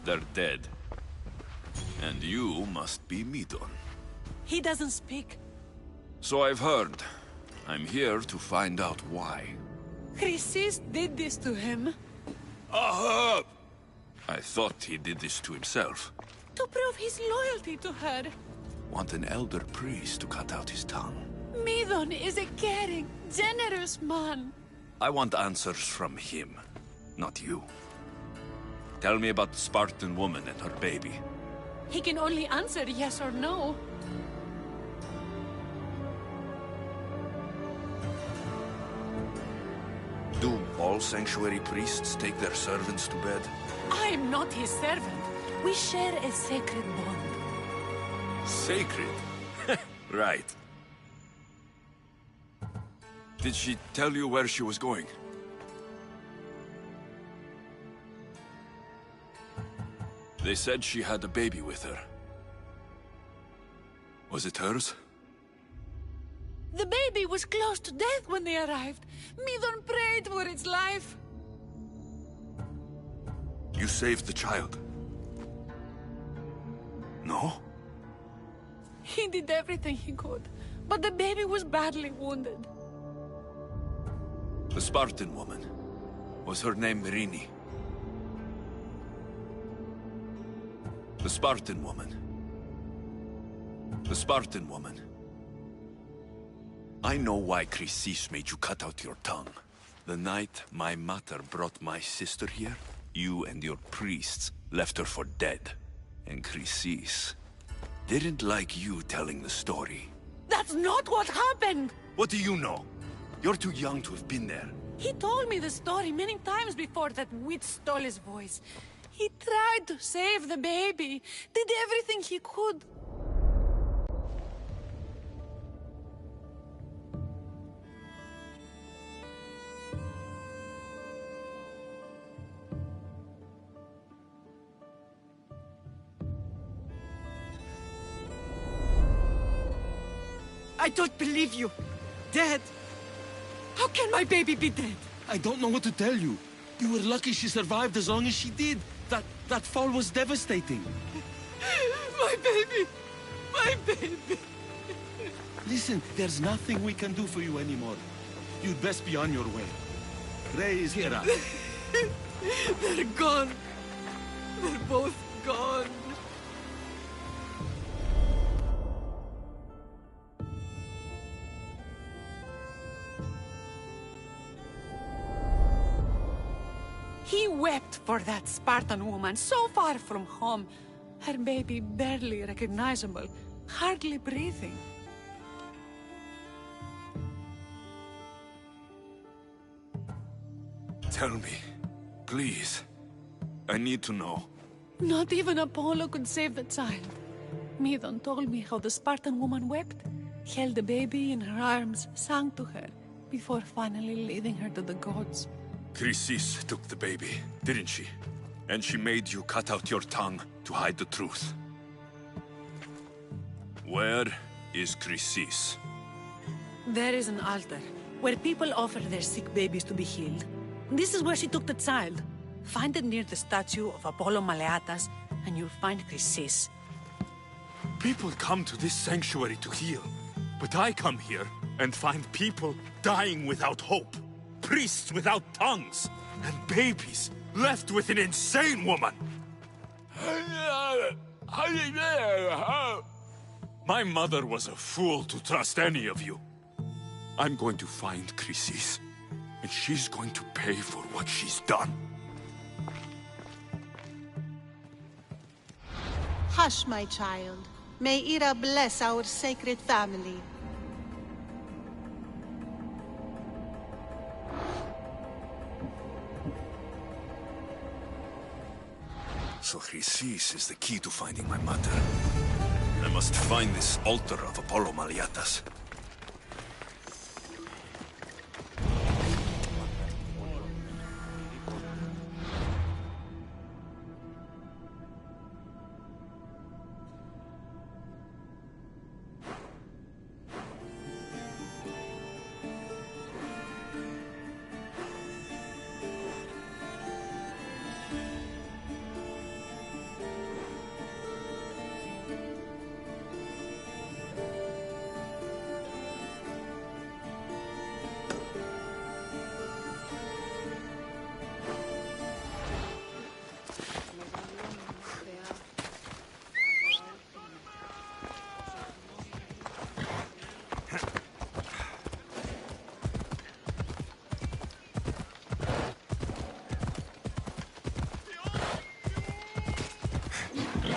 They're dead. And you must be Midon. He doesn't speak. So I've heard. I'm here to find out why. Chrysis did this to him. Ahab! I thought he did this to himself. To prove his loyalty to her. Want an elder priest to cut out his tongue. Midon is a caring, generous man. I want answers from him, not you. Tell me about the Spartan woman and her baby. He can only answer yes or no. Do all sanctuary priests take their servants to bed? I am not his servant. We share a sacred bond. Sacred? Right. Did she tell you where she was going? They said she had a baby with her. Was it hers? The baby was close to death when they arrived. Midon prayed for its life. You saved the child? No? He did everything he could, but the baby was badly wounded. The Spartan woman. Was her name Merini? The Spartan woman. The Spartan woman. I know why Chrysis made you cut out your tongue. The night my mater brought my sister here, you and your priests left her for dead. And Chrysis didn't like you telling the story. That's not what happened! What do you know? You're too young to have been there. He told me the story many times before that witch stole his voice. He tried to save the baby, did everything he could. I don't believe you. Dead? How can my baby be dead? I don't know what to tell you. You were lucky she survived as long as she did. That fall was devastating. My baby! My baby! Listen, there's nothing we can do for you anymore. You'd best be on your way. Ray is here. They're gone. They're both gone. He wept for that Spartan woman so far from home. Her baby barely recognizable, hardly breathing. Tell me, please. I need to know. Not even Apollo could save the child. Midon told me how the Spartan woman wept, held the baby in her arms, sang to her, before finally leading her to the gods. Chrysis took the baby, didn't she? And she made you cut out your tongue to hide the truth. Where is Chrysis? There is an altar, where people offer their sick babies to be healed. This is where she took the child. Find it near the statue of Apollo Maleatas, and you'll find Chrysis. People come to this sanctuary to heal, but I come here and find people dying without hope. Priests without tongues, and babies left with an insane woman. My mother was a fool to trust any of you. I'm going to find Chrysis, and she's going to pay for what she's done. Hush, my child. May Ira bless our sacred family. So Chrysis is the key to finding my mother. I must find this altar of Apollo Maleatas.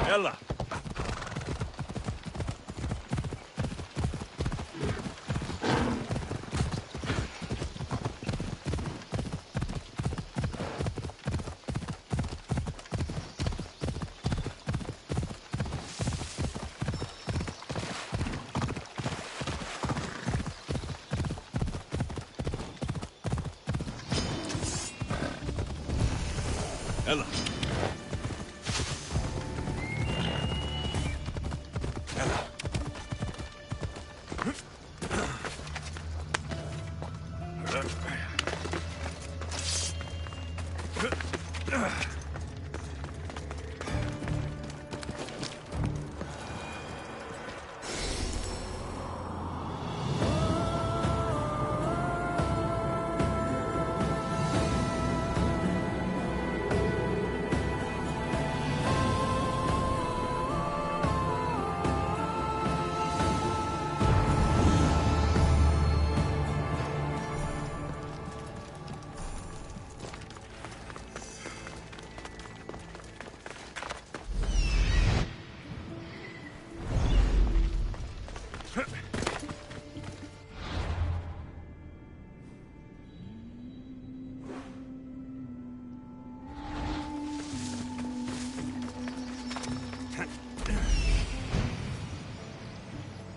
Ella! Ella!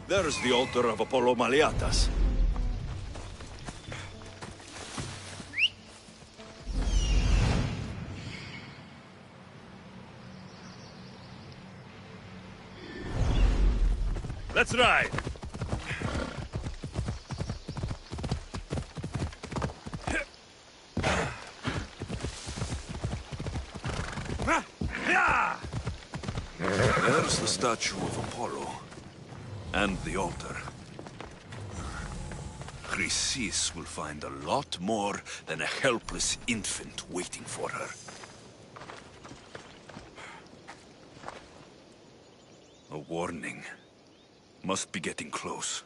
There's the altar of Apollo Maliatas. Let's ride! There's the statue of Apollo. And the altar. Chrysis will find a lot more than a helpless infant waiting for her. A warning. Must be getting close.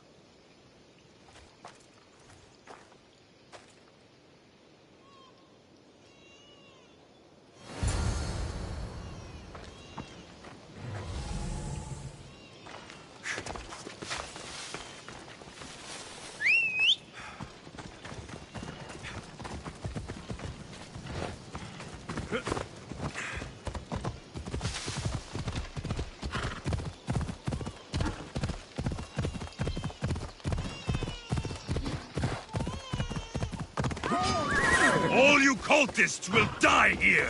All you cultists will die here!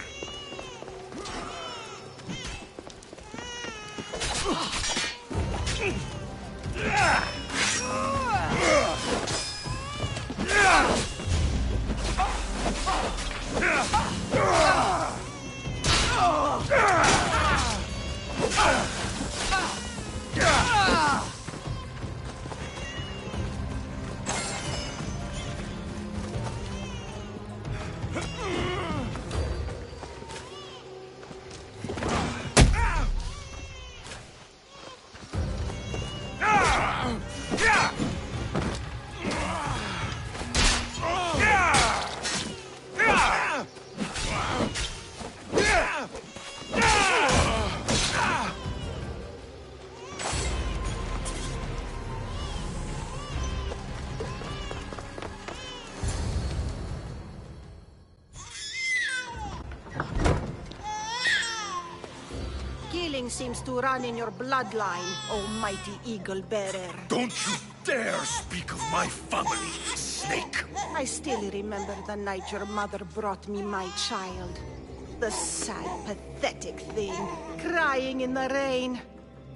Seems to run in your bloodline, almighty eagle bearer. Don't you dare speak of my family, snake! I still remember the night your mother brought me my child. The sad, pathetic thing, crying in the rain.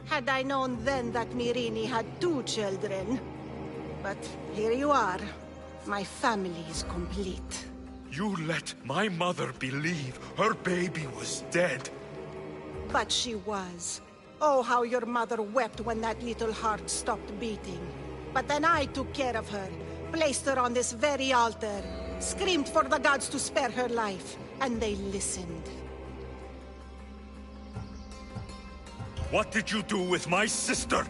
Had I known then that Myrini had 2 children. But here you are. My family is complete. You let my mother believe her baby was dead. But she was. Oh, how your mother wept when that little heart stopped beating. But then I took care of her, placed her on this very altar, screamed for the gods to spare her life, and they listened. What did you do with my sister?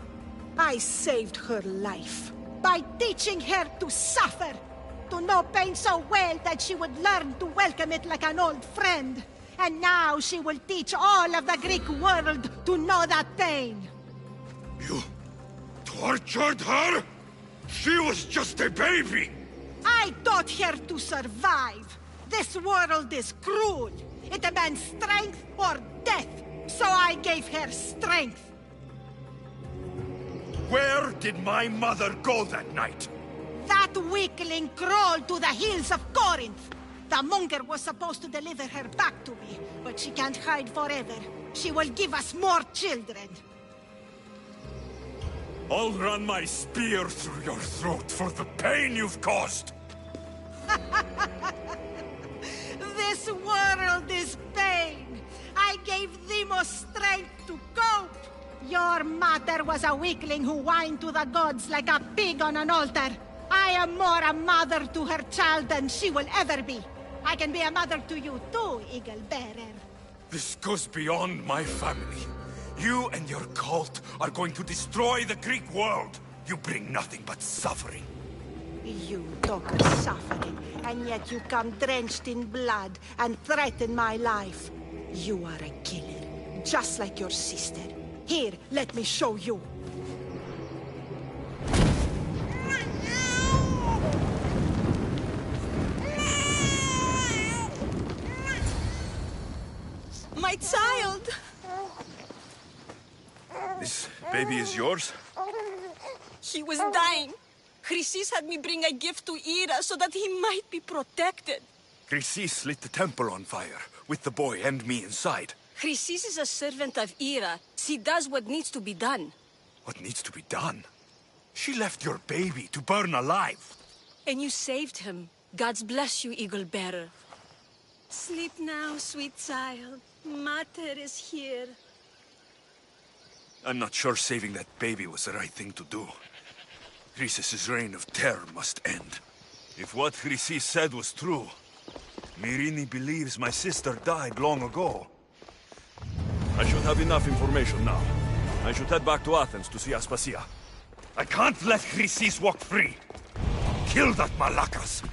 I saved her life by teaching her to suffer, to know pain so well that she would learn to welcome it like an old friend. And now she will teach all of the Greek world to know that pain. You tortured her? She was just a baby! I taught her to survive. This world is cruel. It demands strength or death. So I gave her strength. Where did my mother go that night? That weakling crawled to the hills of Corinth. The monger was supposed to deliver her back to me, but she can't hide forever. She will give us more children. I'll run my spear through your throat for the pain you've caused! This world is pain. I gave Demos strength to cope. Your mother was a weakling who whined to the gods like a pig on an altar. I am more a mother to her child than she will ever be. I can be a mother to you too, Eagle Bearer. This goes beyond my family. You and your cult are going to destroy the Greek world. You bring nothing but suffering. You talk of suffering, and yet you come drenched in blood and threaten my life. You are a killer, just like your sister. Here, let me show you. My child! This baby is yours? He was dying. Chrysis had me bring a gift to Ira so that he might be protected. Chrysis lit the temple on fire, with the boy and me inside. Chrysis is a servant of Ira. She does what needs to be done. What needs to be done? She left your baby to burn alive. And you saved him. God's bless you, Eagle Bearer. Sleep now, sweet child. Mater is here. I'm not sure saving that baby was the right thing to do. Chrysis' reign of terror must end. If what Chrysis said was true, Myrine believes my sister died long ago. I should have enough information now. I should head back to Athens to see Aspasia. I can't let Chrysis walk free. Kill that Malakas!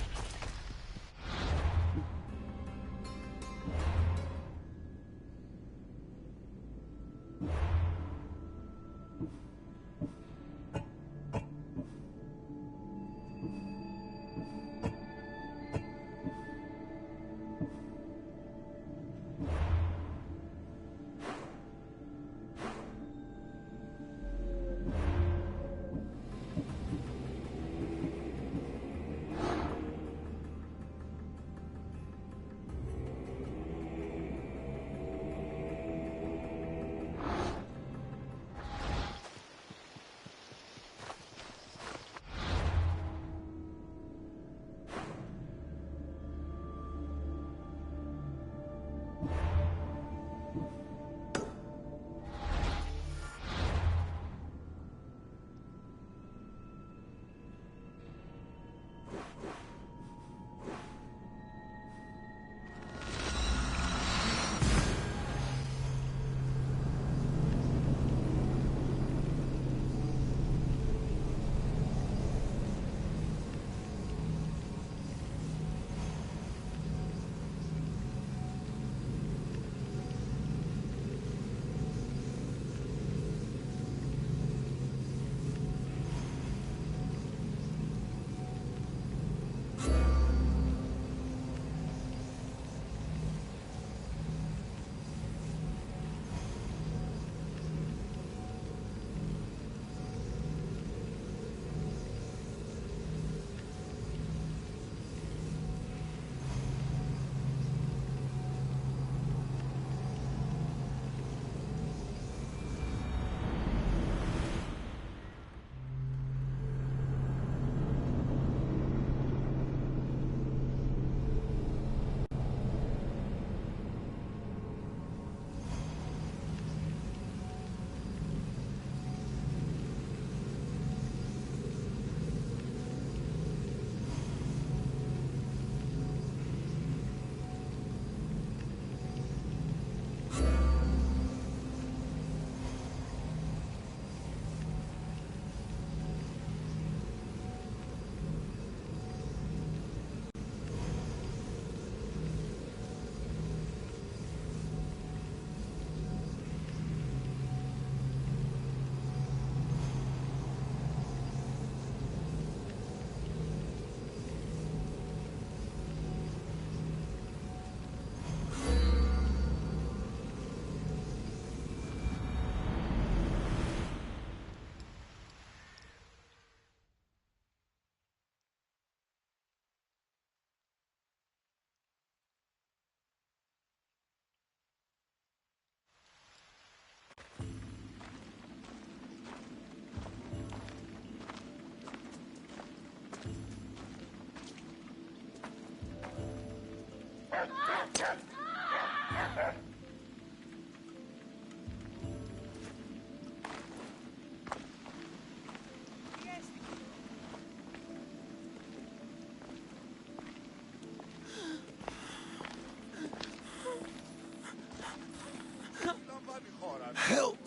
Help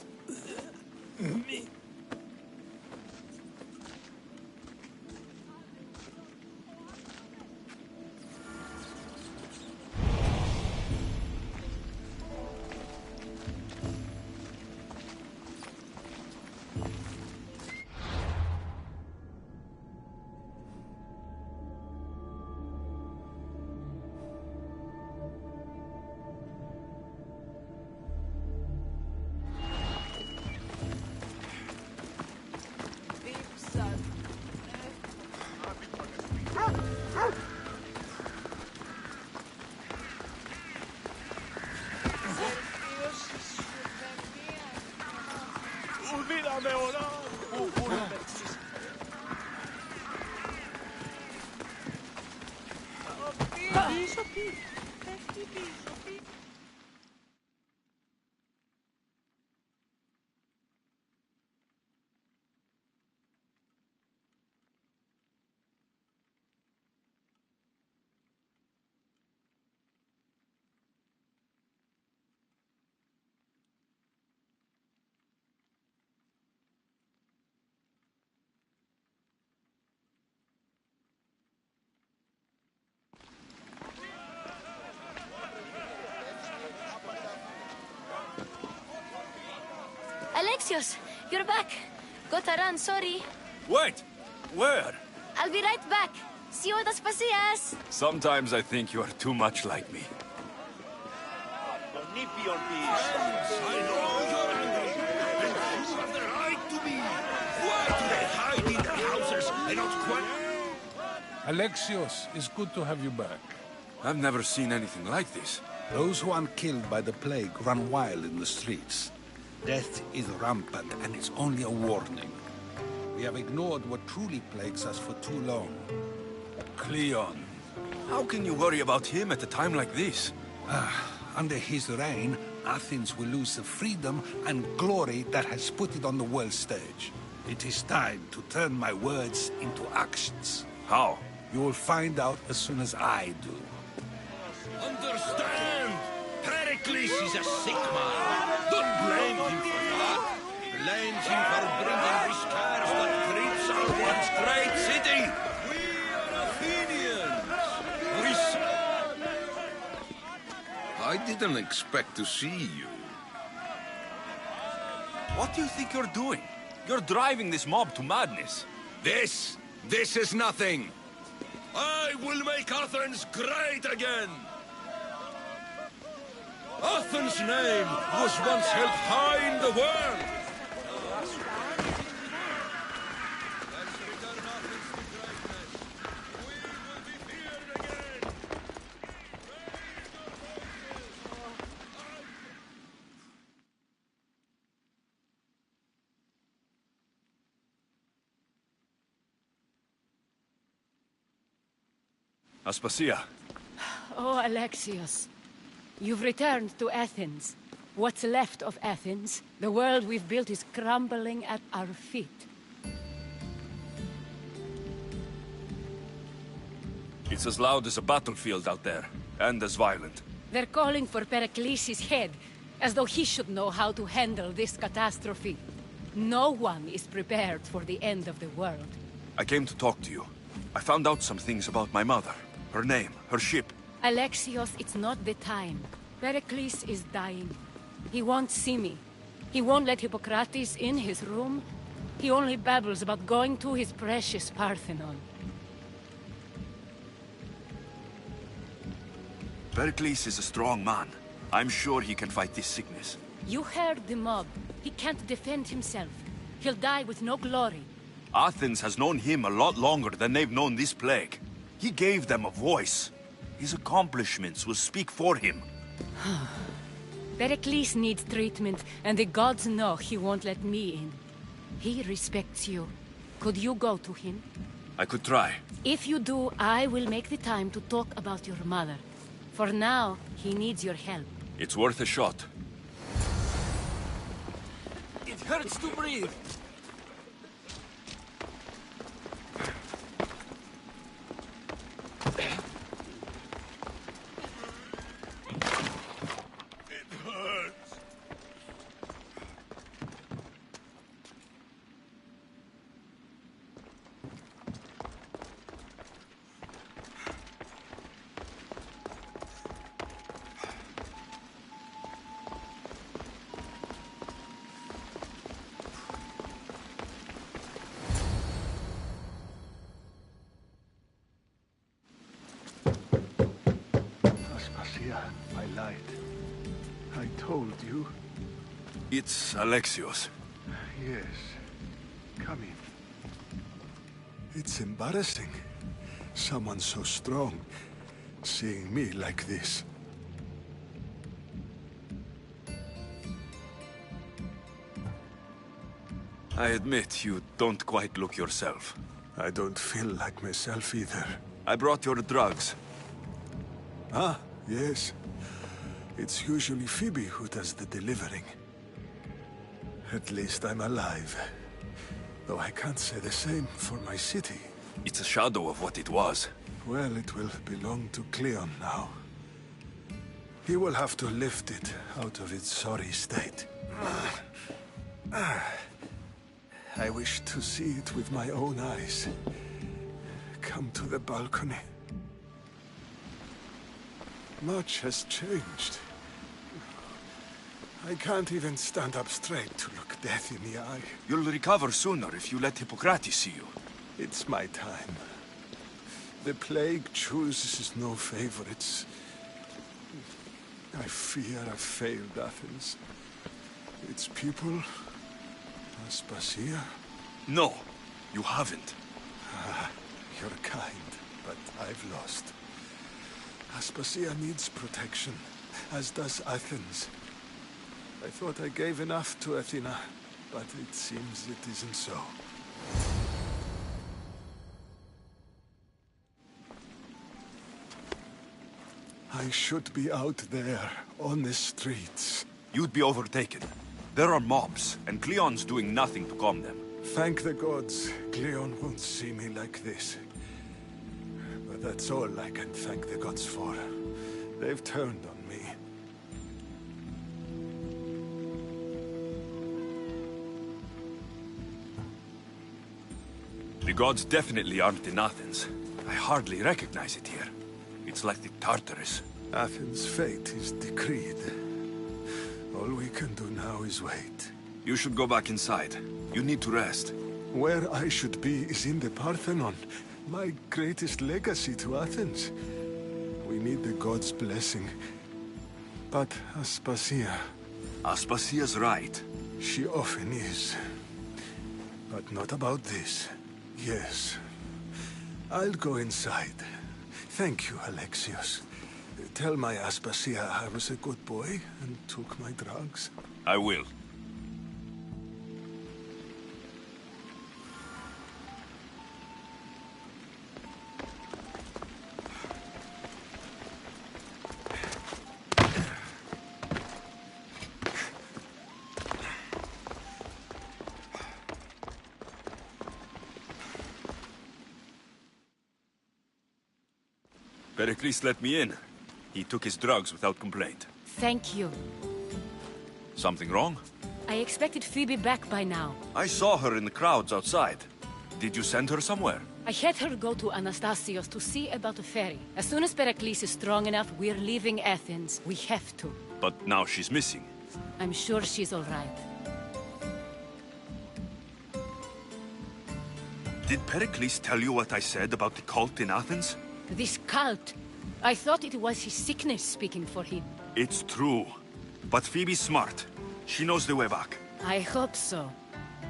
me. Olvídame orar. Πίσω, πέφτει πίσω. Alexios, you're back. Gotta run, sorry. Wait! Where? I'll be right back. See you at the Spasias. Sometimes I think you are too much like me. Alexios, it's good to have you back. I've never seen anything like this. Those who aren't killed by the plague run wild in the streets. Death is rampant, and it's only a warning. We have ignored what truly plagues us for too long. Cleon, how can you worry about him at a time like this? Under his reign, Athens will lose the freedom and glory that has put it on the world stage. It is time to turn my words into actions. How? You will find out as soon as I do. Understand! Pericles is a sick man. Don't blame him for that. Blame him for bringing this chaos that grips our once great city. We are Athenians. I didn't expect to see you. What do you think you're doing? You're driving this mob to madness. This is nothing. I will make Athens great again. Athens' name was once held high in the world. Aspasia. Oh, Alexios. You've returned to Athens. What's left of Athens, the world we've built is crumbling at our feet. It's as loud as a battlefield out there, and as violent. They're calling for Pericles' head, as though he should know how to handle this catastrophe. No one is prepared for the end of the world. I came to talk to you. I found out some things about my mother. Her name, her ship. Alexios, it's not the time. Pericles is dying. He won't see me. He won't let Hippocrates in his room. He only babbles about going to his precious Parthenon. Pericles is a strong man. I'm sure he can fight this sickness. You heard the mob. He can't defend himself. He'll die with no glory. Athens has known him a lot longer than they've known this plague. He gave them a voice. His accomplishments will speak for him. Pericles needs treatment, and the gods know he won't let me in. He respects you. Could you go to him? I could try. If you do, I will make the time to talk about your mother. For now, he needs your help. It's worth a shot. It hurts to breathe. Aspasia, I lied. I told you. It's Alexios. Yes. Come in. It's embarrassing. Someone so strong, seeing me like this. I admit you don't quite look yourself. I don't feel like myself either. I brought your drugs. Ah, yes. It's usually Phoebe who does the delivering. At least I'm alive. Though I can't say the same for my city. It's a shadow of what it was. Well, it will belong to Cleon now. He will have to lift it out of its sorry state. I wish to see it with my own eyes. Come to the balcony. Much has changed. I can't even stand up straight to look death in the eye. You'll recover sooner if you let Hippocrates see you. It's my time. The plague chooses no favorites. I fear I've failed Athens. Its people... Aspasia? No, you haven't. You're kind, but I've lost. Aspasia needs protection, as does Athens. I thought I gave enough to Athena, but it seems it isn't so. I should be out there, on the streets. You'd be overtaken. There are mobs, and Cleon's doing nothing to calm them. Thank the gods, Cleon won't see me like this. But that's all I can thank the gods for. They've turned on me. The gods definitely aren't in Athens. I hardly recognize it here. It's like the Tartarus. Athens' fate is decreed. All we can do now is wait. You should go back inside. You need to rest. Where I should be is in the Parthenon, my greatest legacy to Athens. We need the gods' blessing. But Aspasia... Aspasia's right. She often is. But not about this. Yes. I'll go inside. Thank you, Alexios. Tell my Aspasia I was a good boy and took my drugs. I will. Pericles let me in. He took his drugs without complaint. Thank you. Something wrong? I expected Phoebe back by now. I saw her in the crowds outside. Did you send her somewhere? I had her go to Anastasios to see about a ferry. As soon as Pericles is strong enough, we're leaving Athens. We have to. But now she's missing. I'm sure she's all right. Did Pericles tell you what I said about the cult in Athens? This cult. I thought it was his sickness speaking for him. It's true. But Phoebe's smart. She knows the way back. I hope so.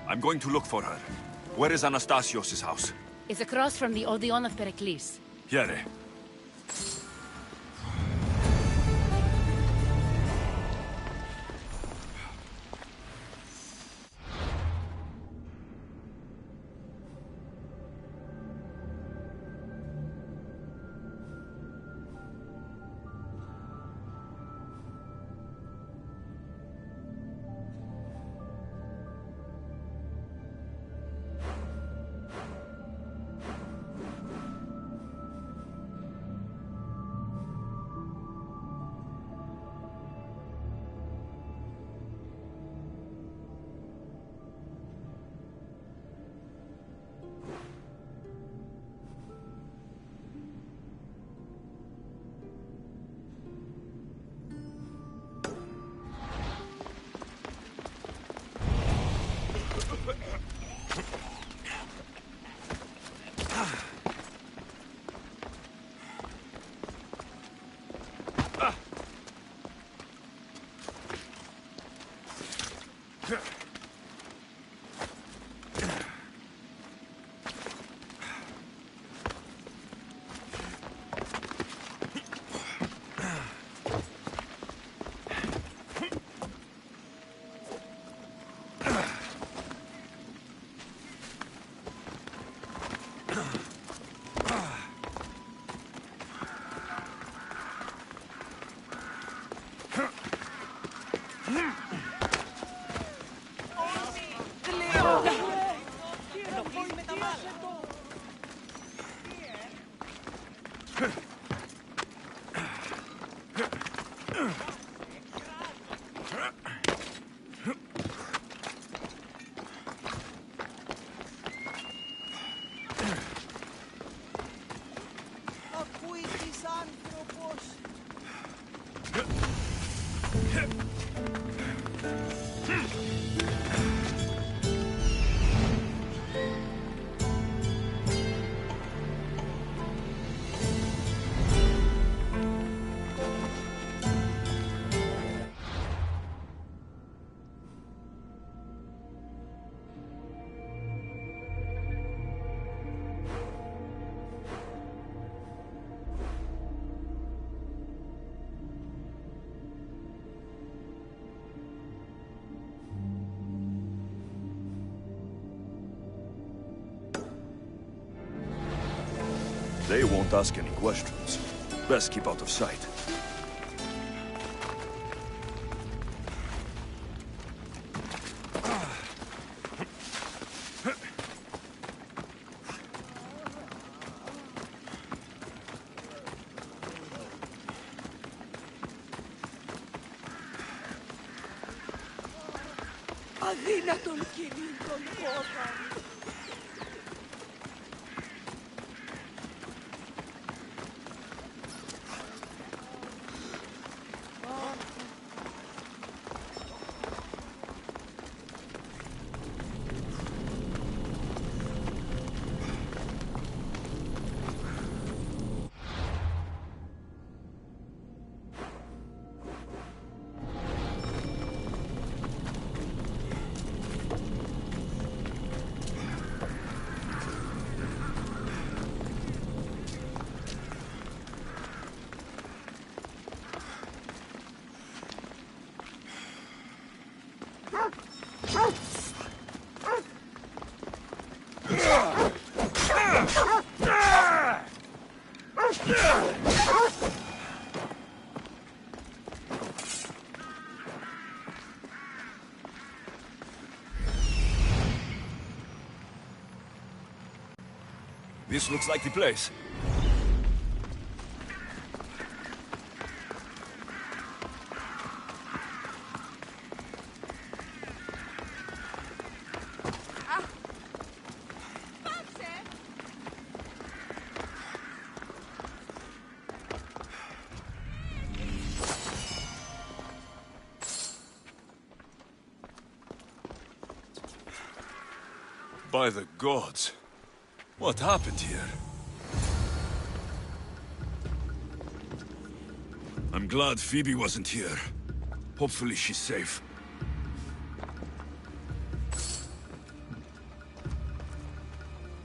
I'm going to look for her. Where is Anastasios' house? It's across from the Odeon of Pericles. Here. They won't ask any questions. Best keep out of sight. Αδύνατον κινήν των πόδων. This looks like the place. By the gods. What happened here? I'm glad Phoebe wasn't here. Hopefully she's safe.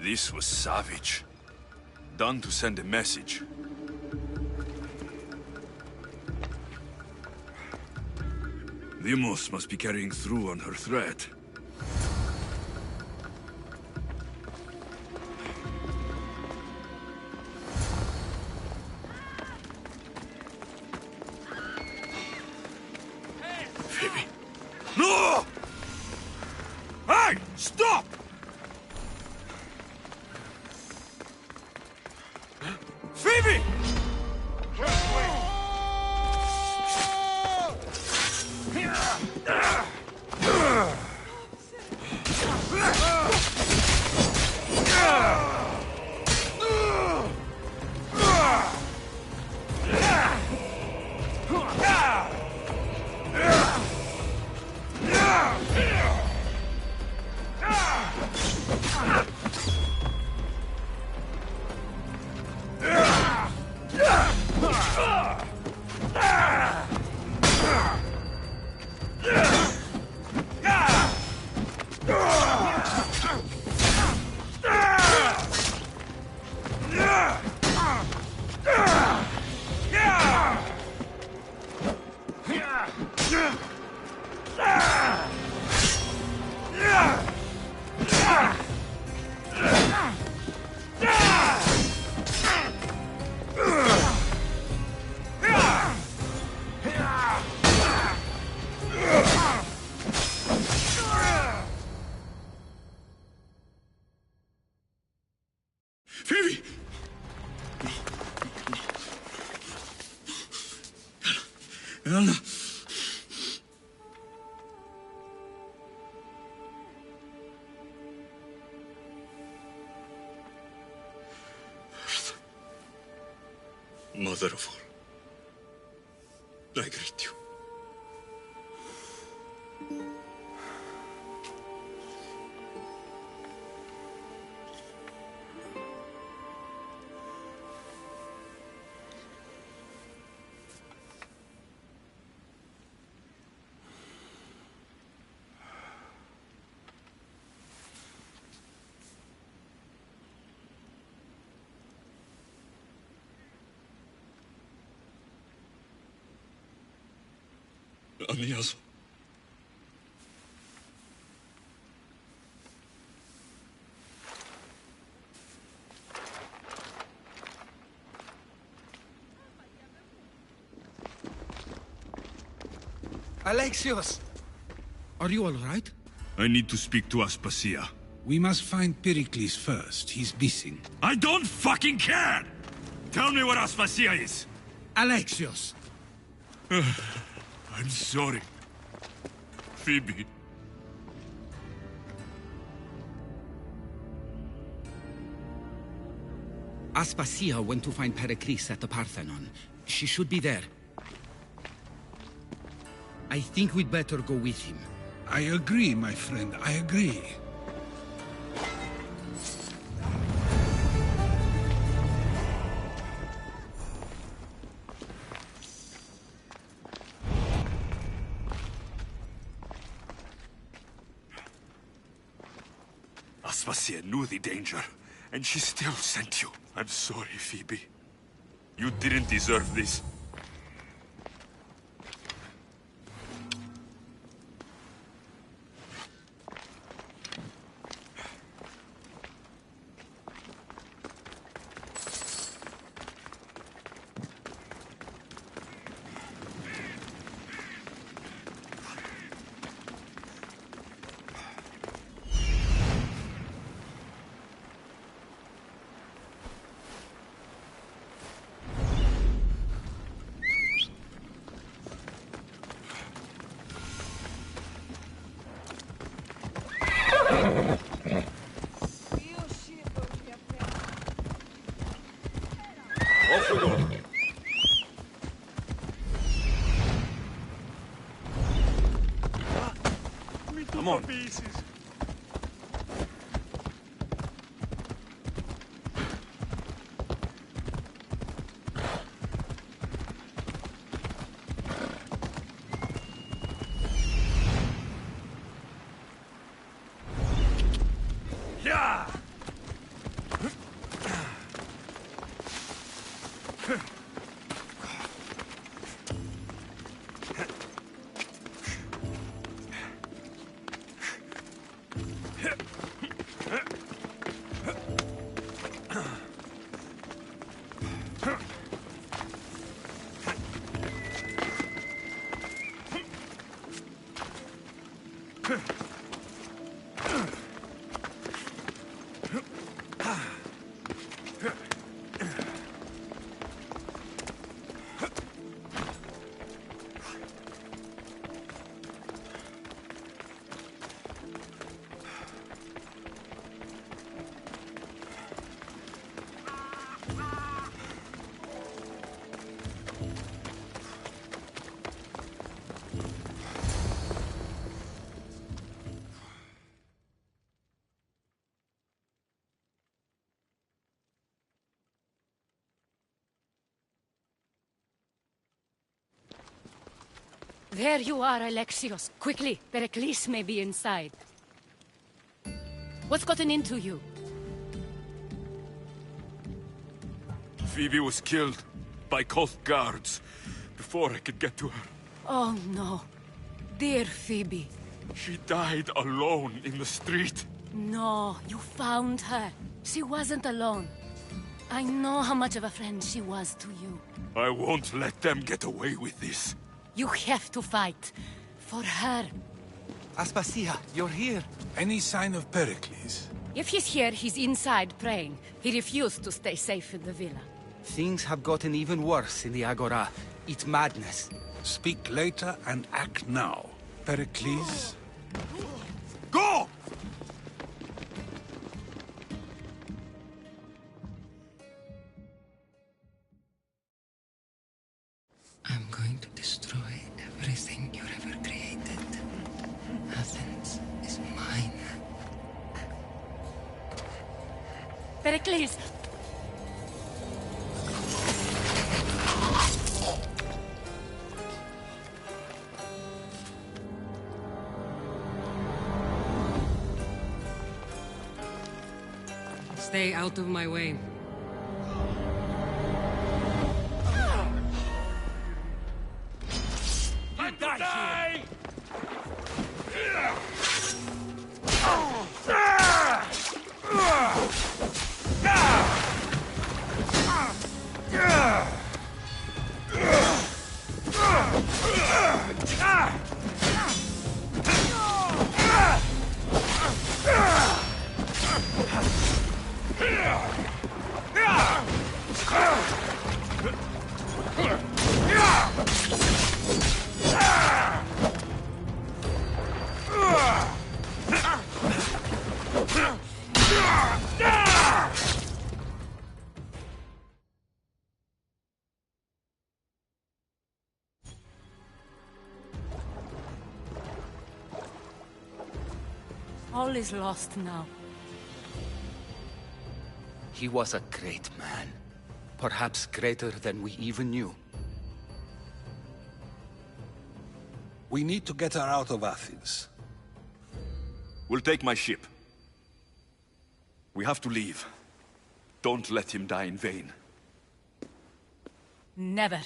This was savage. Done to send a message. Limos must be carrying through on her threat. Phoebe. No! Hey! Stop! Phoebe! Phoebe! Anna! Mother of all, I greet you. Amiazo. Alexios! Are you all right? I need to speak to Aspasia. We must find Pericles first. He's missing. I don't fucking care! Tell me where Aspasia is! Alexios! I'm sorry. Phoebe. Aspasia went to find Pericles at the Parthenon. She should be there. I think we'd better go with him. I agree, my friend. I agree. Aspasia knew the danger, and she still sent you. I'm sorry, Phoebe. You didn't deserve this. Come on. Yeah! There you are, Alexios. Quickly, Pericles may be inside. What's gotten into you? Phoebe was killed by cult guards before I could get to her. Oh, no. Dear Phoebe. She died alone in the street. No, you found her. She wasn't alone. I know how much of a friend she was to you. I won't let them get away with this. You have to fight. For her. Aspasia, you're here. Any sign of Pericles? If he's here, he's inside praying. He refused to stay safe in the villa. Things have gotten even worse in the Agora. It's madness. Speak later and act now. Pericles? Go! I'm going to destroy everything you ever created. Athens is mine. Pericles! Stay out of my way. All is lost now. He was a great man. Perhaps greater than we even knew. We need to get her out of Athens. We'll take my ship. We have to leave. Don't let him die in vain. Never.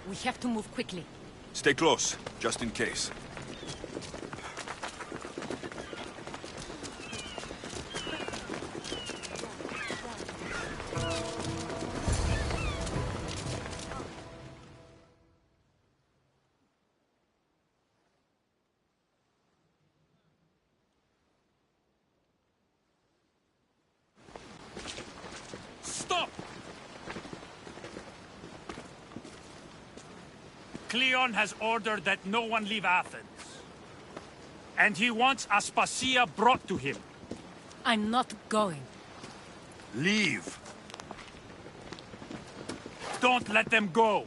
We have to move quickly. Stay close, just in case. Stop! Cleon has ordered that no one leave Athens. And he wants Aspasia brought to him. I'm not going. Leave. Don't let them go.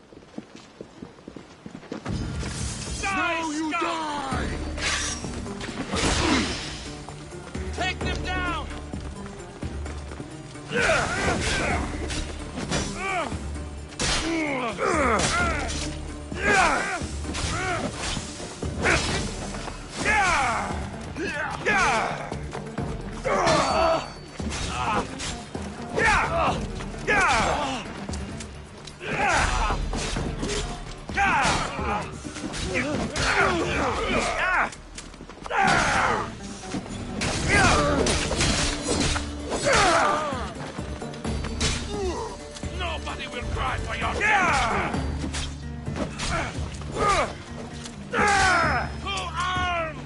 Die, you die! Take them down! Nobody will cry for your death! To arms!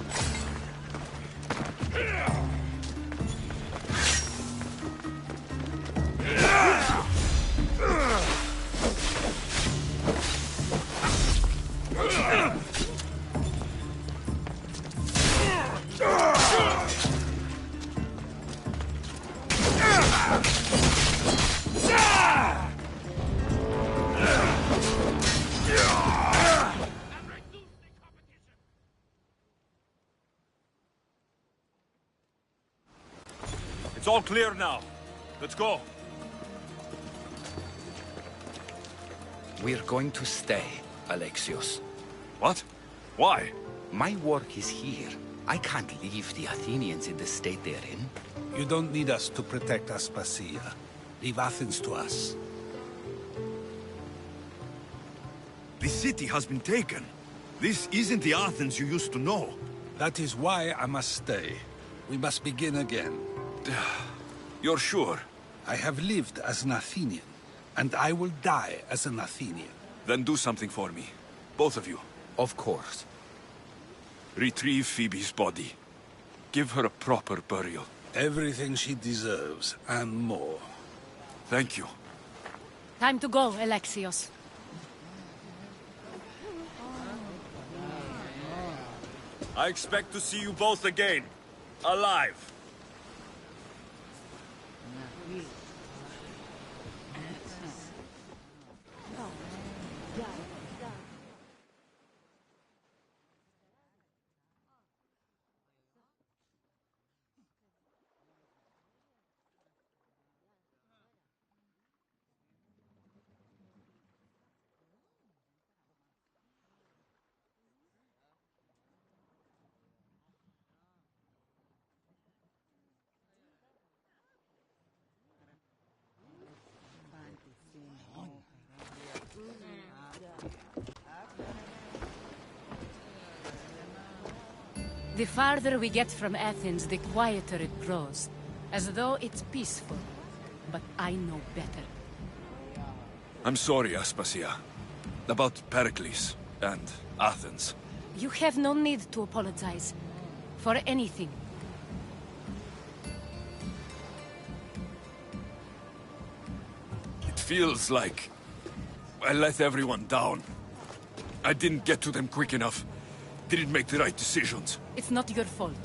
It's all clear now. Let's go. We're going to stay, Alexios. What? Why? My work is here. I can't leave the Athenians in the state they're in. You don't need us to protect Aspasia. Leave Athens to us. The city has been taken. This isn't the Athens you used to know. That is why I must stay. We must begin again. You're sure? I have lived as an Athenian, and I will die as an Athenian. Then do something for me. Both of you. Of course. Retrieve Phoebe's body. Give her a proper burial. Everything she deserves, and more. Thank you. Time to go, Alexios. I expect to see you both again. Alive. The farther we get from Athens, the quieter it grows. As though it's peaceful. But I know better. I'm sorry, Aspasia. About Pericles and Athens. You have no need to apologize. For anything. It feels like I let everyone down. I didn't get to them quick enough. Didn't make the right decisions. It's not your fault.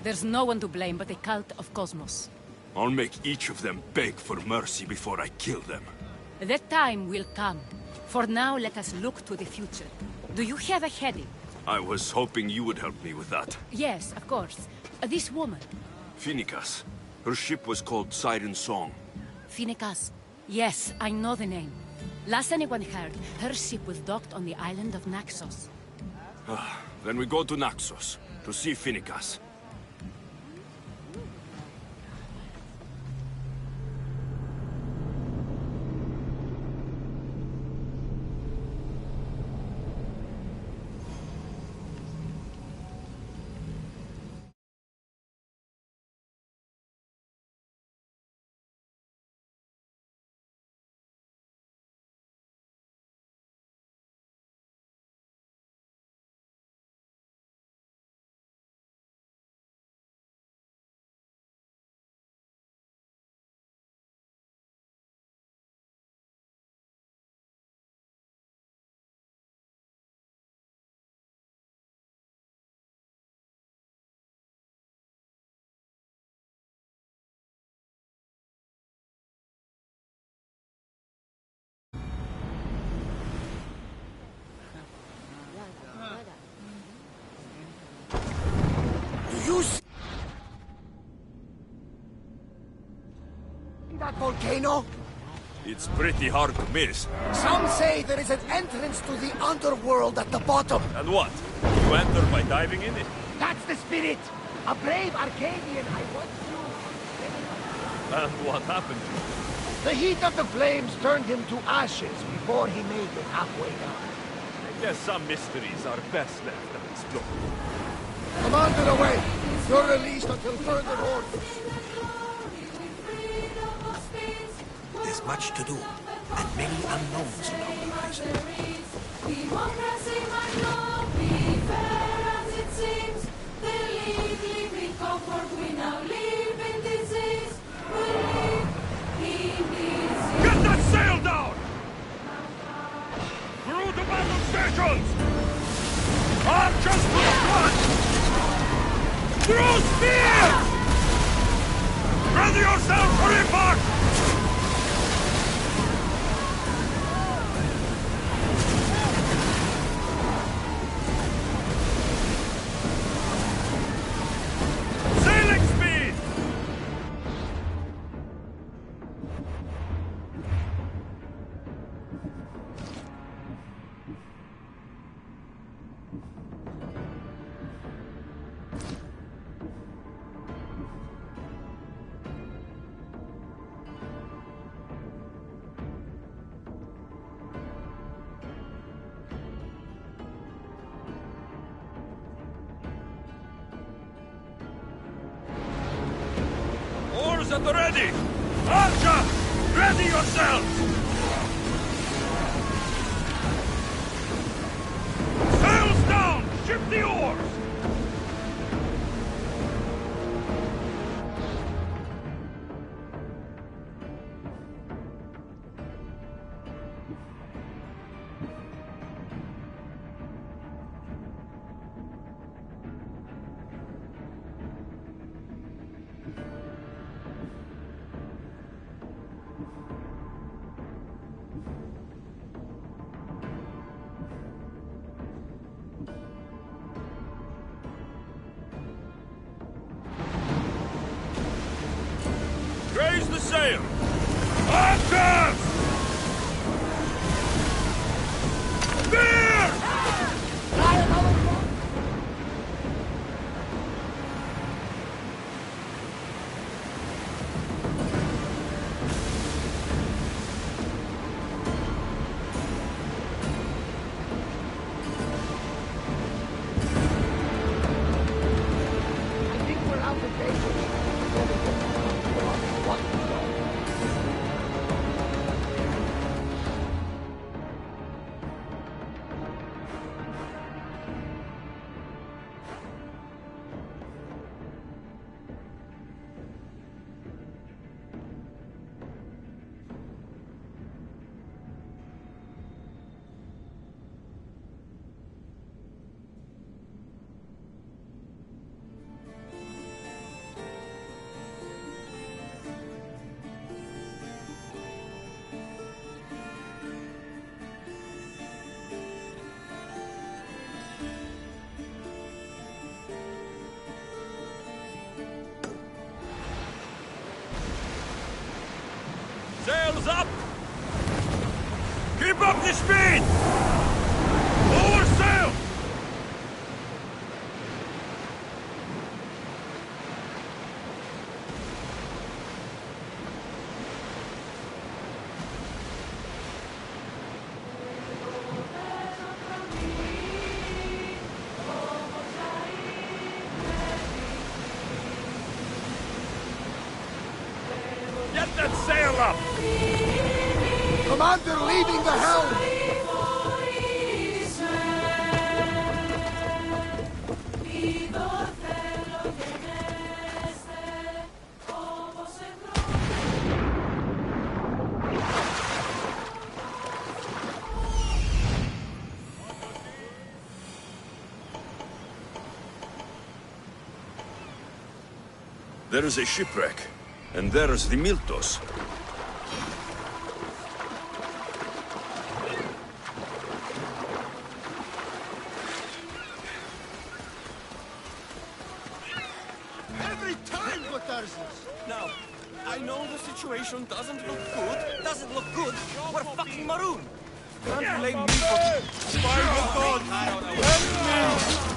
There's no one to blame but the cult of Cosmos. I'll make each of them beg for mercy before I kill them. That time will come. For now, let us look to the future. Do you have a heading? I was hoping you would help me with that. Yes, of course. This woman. Phoenicas. Her ship was called Siren Song. Phoenicas. Yes, I know the name. Last anyone heard, her ship was docked on the island of Naxos. Then we go to Naxos, to see Phoenicas. You see that volcano? It's pretty hard to miss. Some say there is an entrance to the underworld at the bottom. And what? You enter by diving in it? That's the spirit! A brave Arcadian I once knew. And what happened to him? The heat of the flames turned him to ashes before he made it halfway down. I guess some mysteries are best left unexplored. Commander away! You're released until further orders. There's much to do, and many unknowns along the horizon. Democracy might not be fair as it seems. The league in comfort, we now live in disease. We live in disease. Get that sail down! Through the battle stations! Archers to the front! Through spears! Ready yourself for impact! Sailing speed! Oars at the ready! Archer! Ready yourselves! that sail up! Commander leading the helm! There is a shipwreck, and there's the Miltos. Every time, Gotarzes! Now, I know the situation doesn't look good. Doesn't look good? We're fucking maroon. Can't blame me for... By the gods! Help me!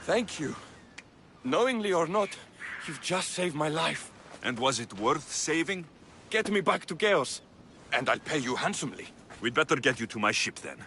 Thank you. Knowingly or not, you've just saved my life. And was it worth saving? Get me back to Chaos, and I'll pay you handsomely. We'd better get you to my ship then.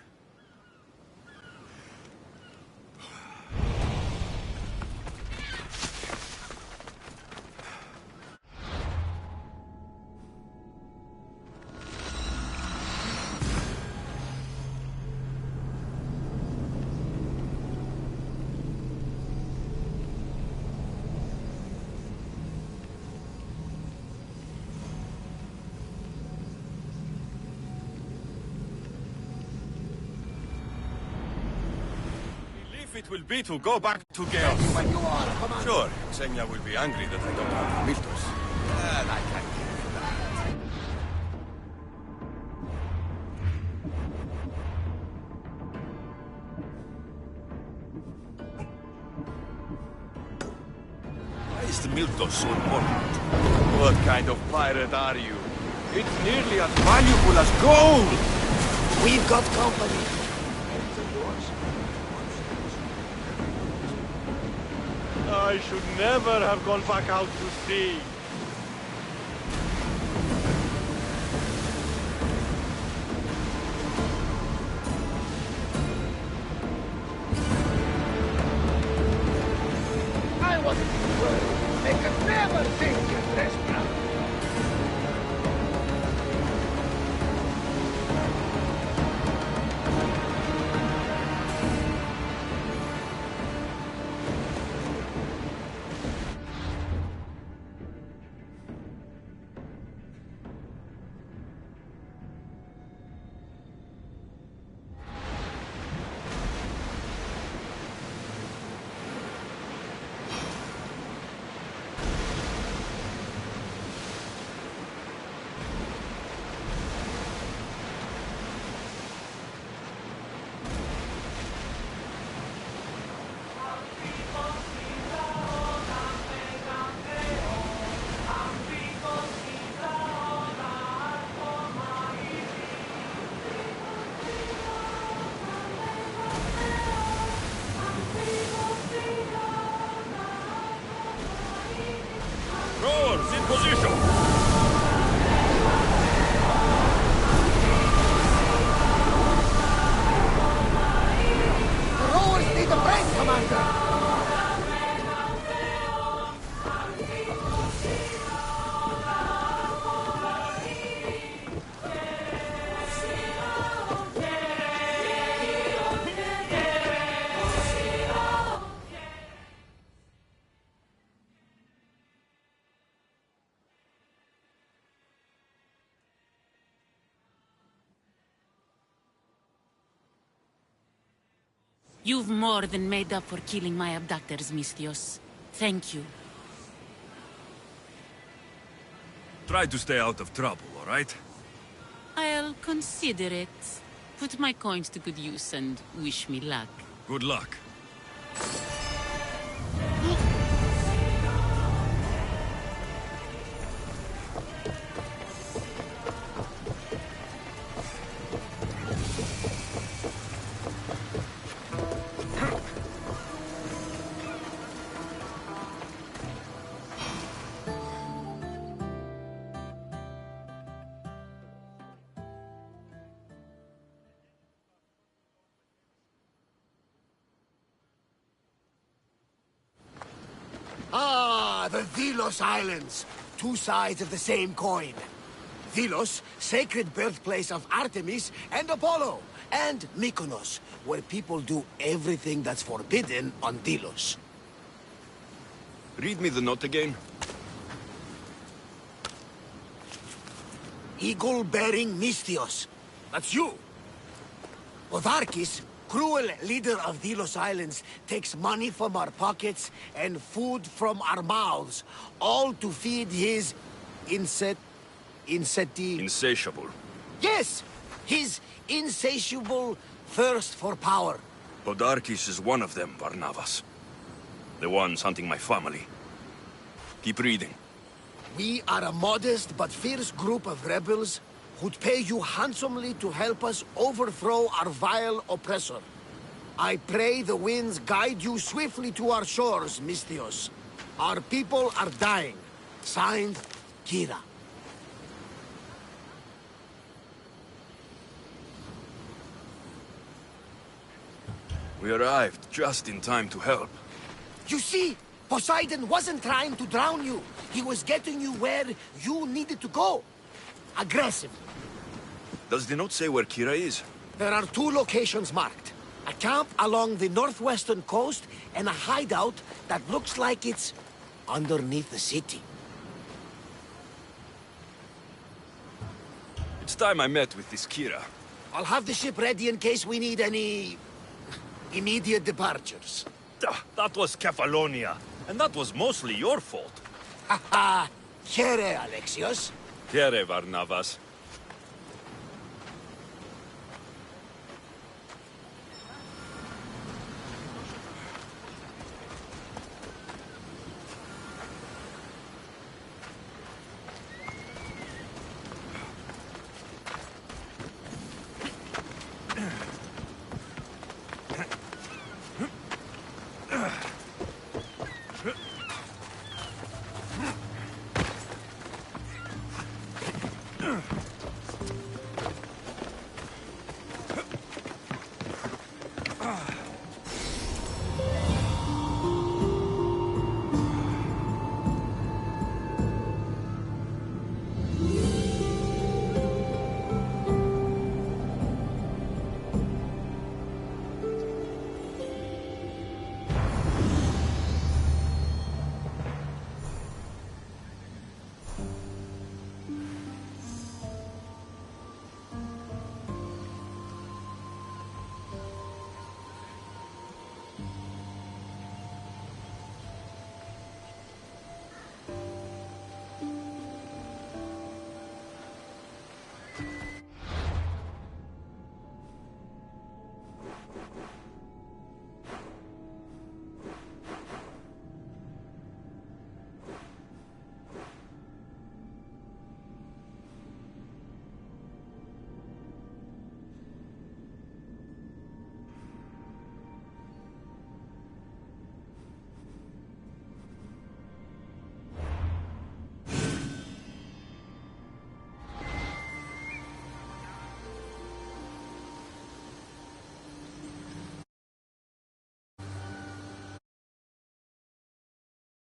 tough it will be to go back to Chaos. When you are, Commander. Sure, Xenia will be angry that I don't have Miltos. And I can give you that. Why is the Miltos so important? What kind of pirate are you? It's nearly as valuable as gold! We've got company. I should never have gone back out to sea. I wasn't worried. They could never take your restaurant. Rowers in position! The rowers need a break, Commander. You've more than made up for killing my abductors, Misthios. Thank you. Try to stay out of trouble, all right? I'll consider it. Put my coins to good use and wish me luck. Good luck. Ah, the Delos Islands. Two sides of the same coin. Delos, sacred birthplace of Artemis and Apollo. And Mykonos, where people do everything that's forbidden on Delos. Read me the note again. Eagle-bearing Misthios. That's you. Podarkis, cruel leader of Delos Islands, takes money from our pockets and food from our mouths, all to feed his Insatiable. Yes! His insatiable thirst for power. Podarkis is one of them, Barnabas. The ones hunting my family. Keep reading. We are a modest but fierce group of rebels who'd pay you handsomely to help us overthrow our vile oppressor. I pray the winds guide you swiftly to our shores, Misthios. Our people are dying. Signed, Kira. We arrived just in time to help. You see, Poseidon wasn't trying to drown you. He was getting you where you needed to go. Aggressive. Does the note say where Kira is? There are two locations marked. A camp along the northwestern coast and a hideout that looks like it's underneath the city. It's time I met with this Kira. I'll have the ship ready in case we need any Immediate departures. That was Kefalonia, and that was mostly your fault. Ha ha! Here, Alexios. Here, Varnavas.